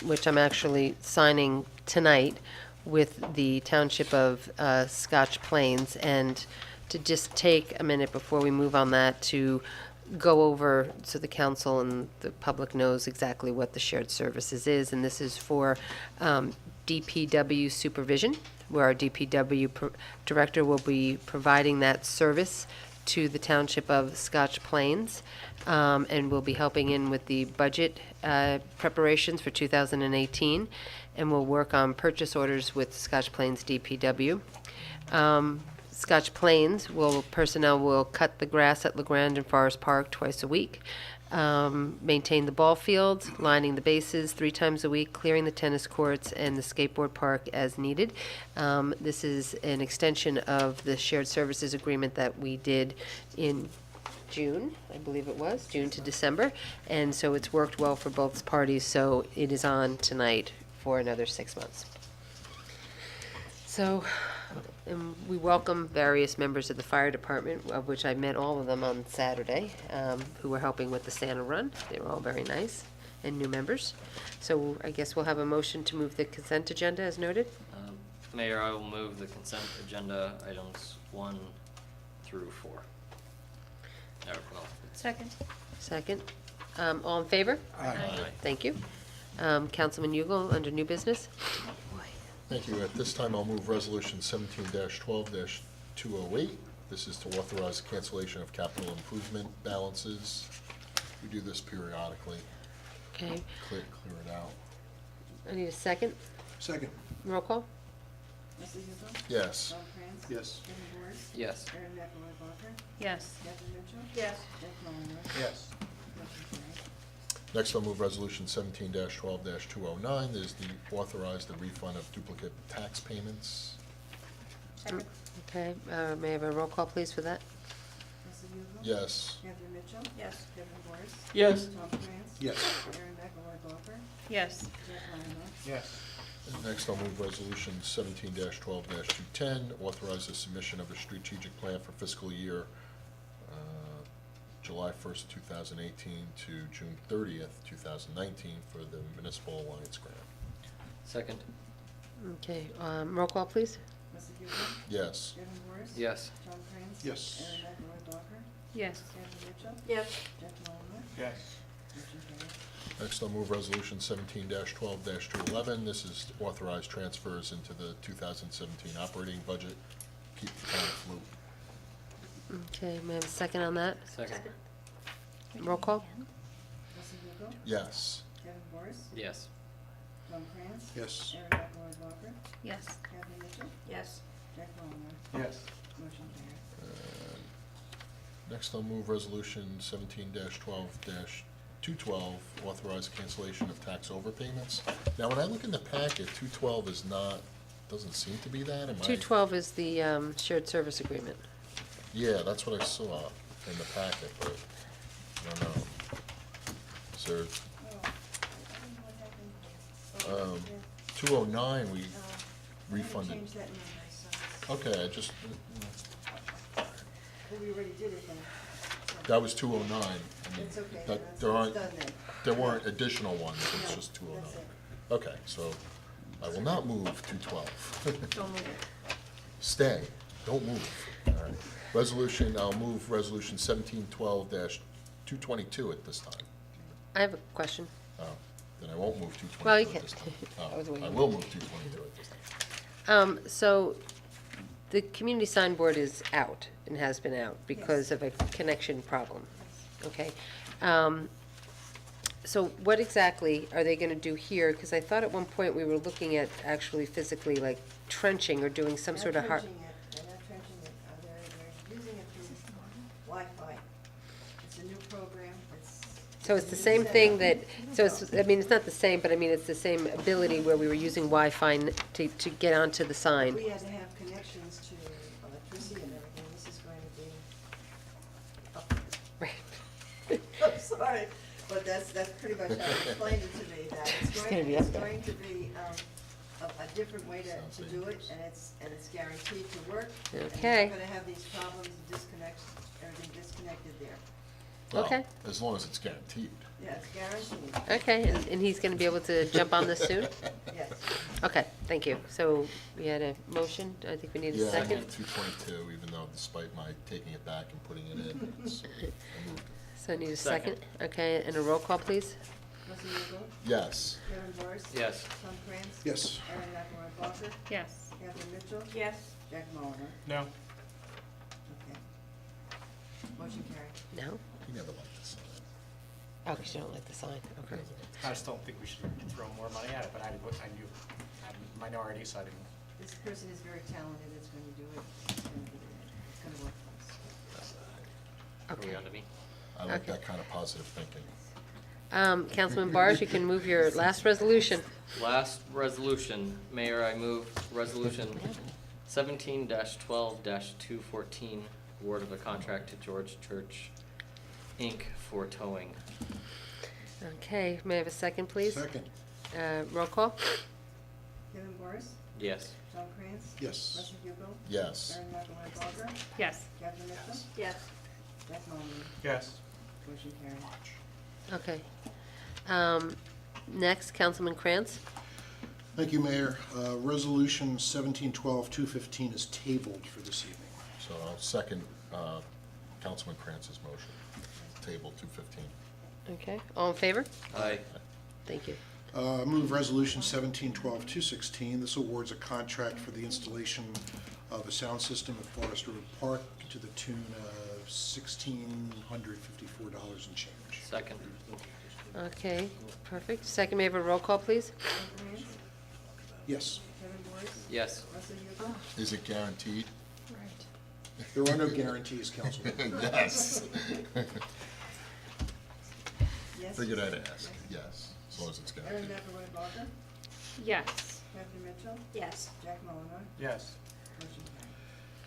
which I'm actually signing tonight with the Township of Scotch Plains, and to just take a minute before we move on that to go over so the council and the public knows exactly what the shared services is, and this is for DPW supervision, where our DPW director will be providing that service to the Township of Scotch Plains, and will be helping in with the budget preparations for 2018, and will work on purchase orders with Scotch Plains DPW. Scotch Plains personnel will cut the grass at LeGrand and Forest Park twice a week, maintain the ball fields, lining the bases 3 times a week, clearing the tennis courts and the skateboard park as needed. This is an extension of the shared services agreement that we did in June, I believe it was, June to December. And so it's worked well for both parties, so it is on tonight for another 6 months. So, and we welcome various members of the fire department, of which I met all of them on Saturday, who were helping with the Santa Run. They were all very nice and new members. So I guess we'll have a motion to move the consent agenda as noted. Mayor, I will move the consent agenda items 1 through 4. Second. Second. All in favor? Aye. Thank you. Councilman Ugel, under new business. Thank you. At this time, I'll move Resolution 17-12-208. This is to authorize the cancellation of capital improvement balances. We do this periodically. Okay. Clear it out. I need a second. Second. Roll call. Mr. Hugo? Yes. Tom France? Yes. Kevin Morris? Yes. Erin Meckler-Walker? Yes. Kathy Mitchell? Yes. Jeff Molyneux? Yes. Motion carries. Next, I'll move Resolution 17-12-209. There's the authorize the refund of duplicate tax payments. Okay, may I have a roll call, please, for that? Mr. Hugo? Yes. Kathy Mitchell? Yes. Kevin Morris? Yes. Tom France? Yes. Erin Meckler-Walker? Yes. Jeff Molyneux? Yes. And next, I'll move Resolution 17-12-210. Authorize the submission of a strategic plan for fiscal year July 1st, 2018 to June 30th, 2019 for the Municipal Alliance Grant. Second. Okay, roll call, please. Mr. Hugo? Yes. Kevin Morris? Yes. Tom France? Yes. Erin Meckler-Walker? Yes. Kathy Mitchell? Yes. Jeff Molyneux? Yes. Motion carries. Next, I'll move Resolution 17-12-211. This is to authorize transfers into the 2017 operating budget. Keep the town afloat. Okay, may I have a second on that? Second. Roll call? Mr. Hugo? Yes. Kevin Morris? Yes. Tom France? Yes. Erin Meckler-Walker? Yes. Kathy Mitchell? Yes. Jeff Molyneux? Yes. Motion carries. Next, I'll move Resolution 17-12-212, authorize cancellation of tax overpayments. Now, when I look in the packet, 212 is not, doesn't seem to be that, am I? 212 is the shared service agreement. Yeah, that's what I saw in the packet, but I don't know. Is there, Oh, I don't know what happened. 209, we I refunded. changed that number, so it's, Okay, I just, well, we already did it then. So that was 209. I mean, It's okay, that- that's, there aren't, it's done then. there weren't additional ones, it's No, just 209. that's it. Okay, so I will not move 212. Don't move it. Stay, don't move. All right. Resolution, I'll move Resolution 17-12-222 at this time. I have a question. Oh, then I won't move 222 Well, you at can. this time. I was Oh, waiting. I will move 222 at this time. So the community sign board is out and has been out because of a connection problem. Okay. So what exactly are they gonna do here? Because I thought at one point we were looking at actually physically like trenching or doing some sort of They're not trenching it, they're using it through Wi-Fi. It's a new program, So it's the same thing that, so it's, I mean, it's not the same, but I mean, it's the same ability where we were using Wi-Fi to get onto the sign. We had to have connections to electricity and everything, this is going to be I'm sorry, but that's pretty much how he explained it to me, that it's gonna going, be it's up there. going to be, a different way to do it, and it's guaranteed to work. Okay. And you're not gonna have these problems, disconnects, everything disconnected there. Well, Okay. as long as it's guaranteed. Yeah, it's guaranteed, Okay, and he's gonna be able to jump on this soon? yes. Okay, thank you. So we had a motion, I think we need a Yeah, I second. moved 222, even though despite my taking it back and putting it in, it's, I moved. So I need a second. Okay, and a roll call, please? Russell Yuko, Yes. Kevin Morris. Yes. Tom Krantz. Yes. Erin McElroy Walker, Yes. Catherine Mitchell, Yes. Jack Mulliner. No. Okay. Motion carried. No? He never liked this. Oh, because you don't like the sign, okay. I just don't think we should throw more money at it, but I knew, I'm a minority, so I didn't. This person is very talented, it's going to do it, it's gonna work for us. Are we Okay. on to me? I like Okay. that kind of positive thinking. Councilman Barrs, you can move your last resolution. Last resolution, Mayor, I move resolution 17-12-214, award of a contract to George Church, Inc. for towing. Okay, may I have a second, please? Second. Roll call? Kevin Morris, Yes. Tom Krantz, Yes. Russell Yuko, Yes. Erin McElroy Walker, Yes. Catherine Mitchell, Yes. Jack Mulliner. Yes. Motion carried. Okay. Next, Councilman Krantz. Thank you, Mayor. Resolution 1712-215 is tabled for this evening. So I'll second Councilman Kranz's motion. Table 215. Okay, all in favor? Aye. Thank you. Move Resolution 1712-216. This awards a contract for the installation of a sound system at Forest Road Park to the tune of $1,654 and change. Second. Okay, perfect. Second, may I have a roll call, please? Tom Krantz, Yes. Kevin Morris, Yes. Russell Yuko, Is it guaranteed? There are no guarantees, Councilman. Yes. yes. Figured I'd ask. Yes, as long as it's Erin guaranteed. McElroy Walker, Yes. Catherine Mitchell, Yes. Jack Mulliner. Yes. Motion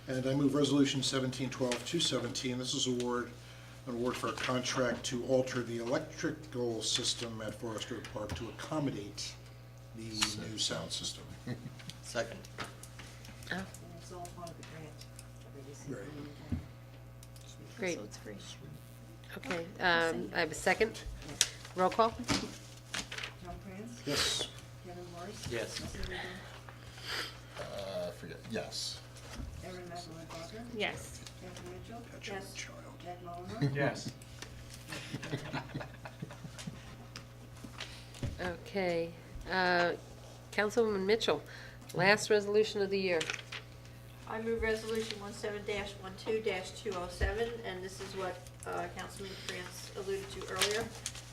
carried. And I move Resolution 1712-217. This is an award for a contract to alter the electrical system at Forest Road Park to accommodate the new sound system. Second. Oh, And it's all part of the grant. that we received Right. from the county. great. So it's free. Okay, I have a second. Roll call? Tom Krantz, Yes. Kevin Morris. Yes. Russell Yuko, Forget, yes. Erin McElroy Walker, Yes. Catherine Mitchell, That's your Yes. child. Jack Mulliner. Yes. Okay, Councilwoman Mitchell, last resolution of the year. I move resolution 17-12-207, and this is what Councilman Krantz alluded to earlier.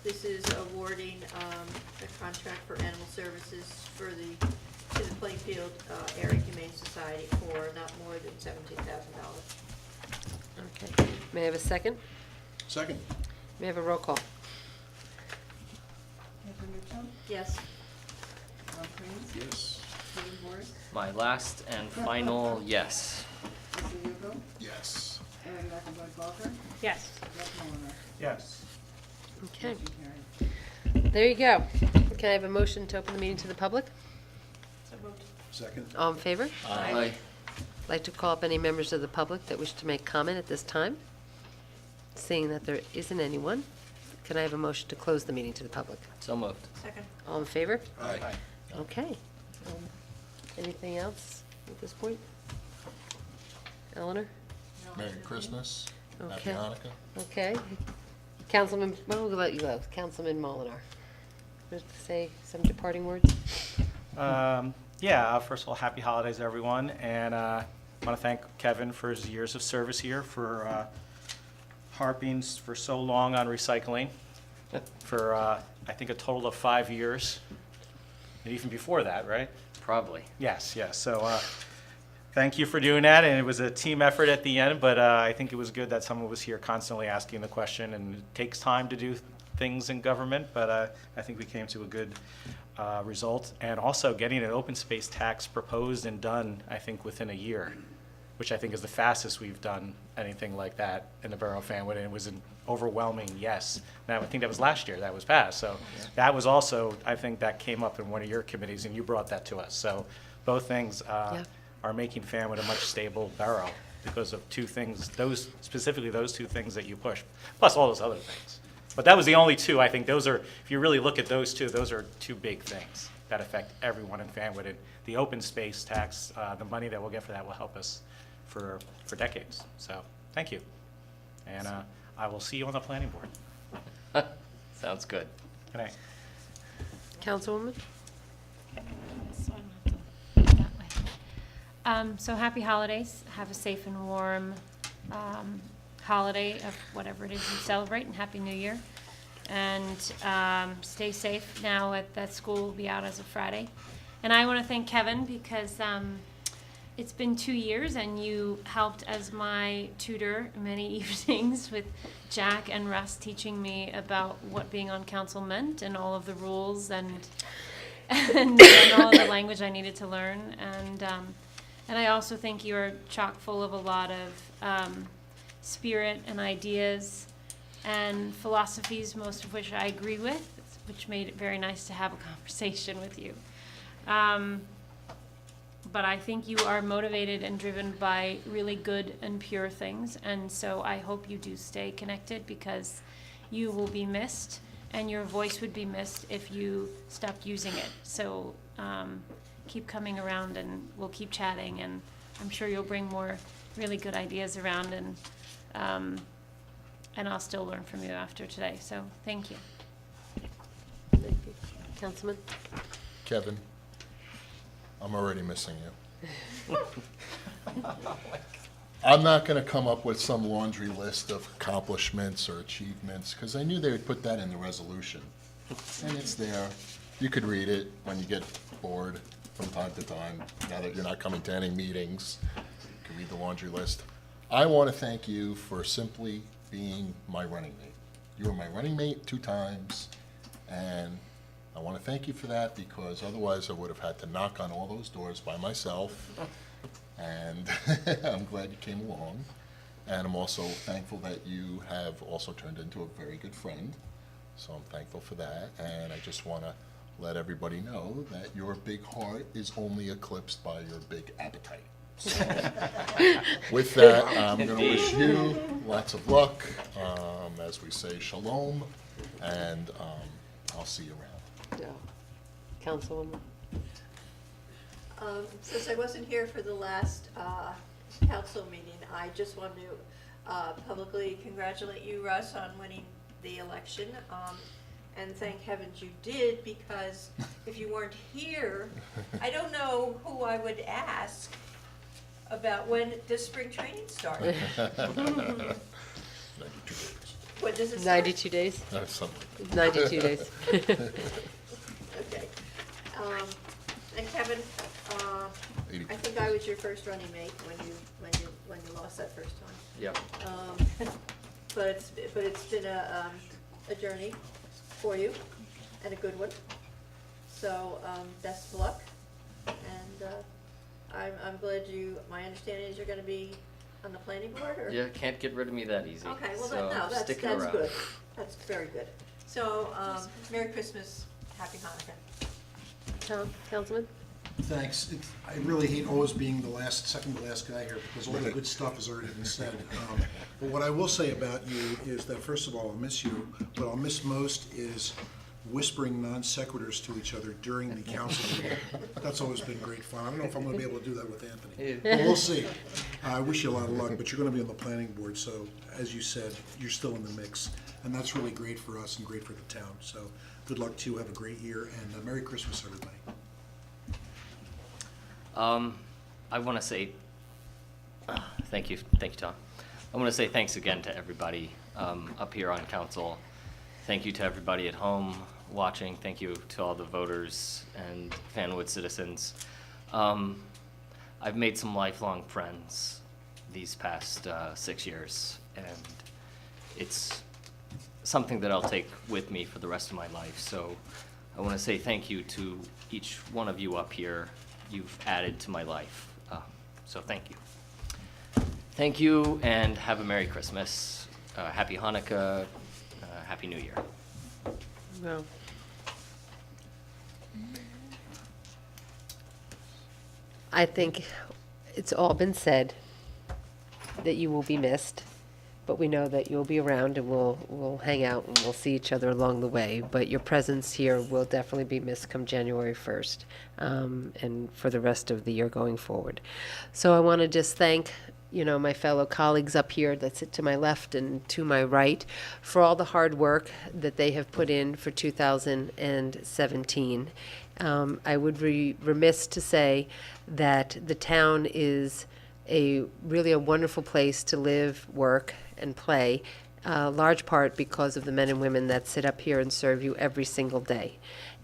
This is awarding a contract for animal services to the Plainfield Area Humane Society for not more than $17,000. Okay, may I have a second? Second. May I have a roll call? Catherine Mitchell, Yes. Tom Krantz, Yes. Kevin Morris, My last and final yes. Russell Yuko, Yes. Erin McElroy Walker, Yes. Jack Mulliner. Yes. Okay, Motion carried. there you go. Can I have a motion to open the meeting to the public? So moved. Second. All in favor? Aye. I'd like to call up any members of the public that wish to make comment at this time. Seeing that there isn't anyone, can I have a motion to close the meeting to the public? So moved. Second. All in favor? Aye. Okay. Anything else at this point? Eleanor? Merry Christmas. Happy Okay. Hanukkah. Okay. Councilman, well, we'll let you go. Councilman Molinar. Wish to say some departing words? Yeah, first of all, happy holidays, everyone, and I want to thank Kevin for his years of service here, for harping for so long on recycling, for I think a total of 5 years, and even before that, right? Probably. Yes, yes. So thank you for doing that, and it was a team effort at the end, but I think it was good that someone was here constantly asking the question, and it takes time to do things in government, but I think we came to a good result, and also getting an open space tax proposed and done, I think, within a year. which I think is the fastest we've done anything like that in the borough of Fanwood, and it was an overwhelming yes. Now, I think that was last year that was passed, so that was also, I think that came up in one of your committees, and you brought that to us. So both things are making Fanwood a much stable borough because of two things, specifically those two things that you push, plus all those other things. But that was the only two. I think those are, if you really look at those two, those are two big things that affect everyone in Fanwood. And the open space tax, the money that we'll get for that will help us for decades. So, thank you. And I will see you on the planning board. Sounds good. Good night. Councilwoman? So happy holidays. Have a safe and warm holiday of whatever it is you celebrate, and Happy New Year. And stay safe now that school will be out as of Friday. And I want to thank Kevin because it's been 2 years and you helped as my tutor many evenings with Jack and Russ teaching me about what being on council meant and all of the rules and all of the language I needed to learn. And I also think you're chock full of a lot of spirit and ideas and philosophies, most of which I agree with, which made it very nice to have a conversation with you. But I think you are motivated and driven by really good and pure things, and so I hope you do stay connected because you will be missed, and your voice would be missed if you stopped using it. So keep coming around, and we'll keep chatting, and I'm sure you'll bring more really good ideas around, and I'll still learn from you after today. So thank you. Thank you. Councilman? Kevin, I'm already missing you. I'm not going to come up with some laundry list of accomplishments or achievements, because I knew they would put that in the resolution. And it's there. You could read it when you get bored from time to time, now that you're not coming to any meetings. You can read the laundry list. I want to thank you for simply being my running mate. You were my running mate 2 times, and I want to thank you for that, because otherwise I would have had to knock on all those doors by myself. And I'm glad you came along. And I'm also thankful that you have also turned into a very good friend. So I'm thankful for that. And I just want to let everybody know that your big heart is only eclipsed by your big appetite. So, with that, I'm going to wish you lots of luck. As we say, shalom. And I'll see you around. Yeah. Councilwoman? Since I wasn't here for the last council meeting, I just wanted to publicly congratulate you, Russ, on winning the election. And thank heavens you did, because if you weren't here, I don't know who I would ask about when does spring training start. 92 days. What does it start? 92 days? Something. 92 days. Okay. And Kevin, I think I was your first running mate when you lost that first time. Yep. But it's been a journey for you, and a good one. So best of luck, and I'm glad my understanding is you're going to be on the planning board, or? You can't get rid of me that easy. Okay, well, so that's sticking around. good. That's very good. So, Merry Christmas, Happy Hanukkah. Councilman? Thanks. I really hate always being the second to last guy here, because all the good stuff has already been said. But what I will say about you is that, first of all, I'll miss you. What I'll miss most is whispering non sequiturs to each other during the council meeting. That's always been great fun. I don't know if I'm going to be able to do that with Anthony. But we'll see. I wish you a lot of luck, but you're going to be on the planning board, so as you said, you're still in the mix. And that's really great for us and great for the town. So good luck to you. Have a great year, and Merry Christmas, everybody. I want to say thank you, Tom. I want to say thanks again to everybody up here on council. Thank you to everybody at home watching. Thank you to all the voters and Fanwood citizens. I've made some lifelong friends these past 6 years, and it's something that I'll take with me for the rest of my life. So I want to say thank you to each one of you up here. You've added to my life, so thank you. thank you and have a Merry Christmas, Happy Hanukkah, Happy New Year. Well, I think it's all been said that you will be missed, but we know that you'll be around and we'll hang out and we'll see each other along the way. But your presence here will definitely be missed come January 1st, and for the rest of the year going forward. So I want to just thank my fellow colleagues up here that sit to my left and to my right for all the hard work that they have put in for 2017. I would be remiss to say that the town is really a wonderful place to live, work, and play, large part because of the men and women that sit up here and serve you every single day.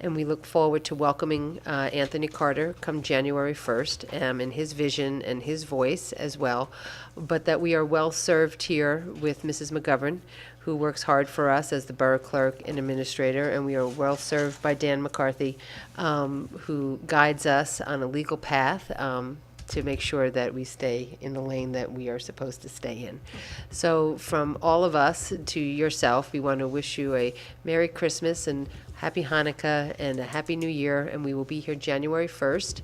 And we look forward to welcoming Anthony Carter come January 1st, in his vision and his voice as well, but that we are well served here with Mrs. McGovern, who works hard for us as the borough clerk and administrator, and we are well served by Dan McCarthy, who guides us on a legal path to make sure that we stay in the lane that we are supposed to stay in. So from all of us to yourself, we want to wish you a Merry Christmas and Happy Hanukkah and a Happy New Year, and we will be here January 1st,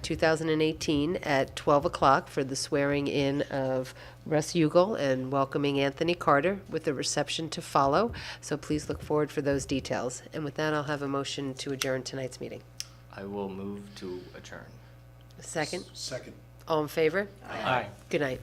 2018 at 12 o'clock for the swearing in of Russ Ugel and welcoming Anthony Carter with a reception to follow. So please look forward for those details. And with that, I'll have a motion to adjourn tonight's meeting. I will move to adjourn. A second? Second. All in favor? Aye. Good night.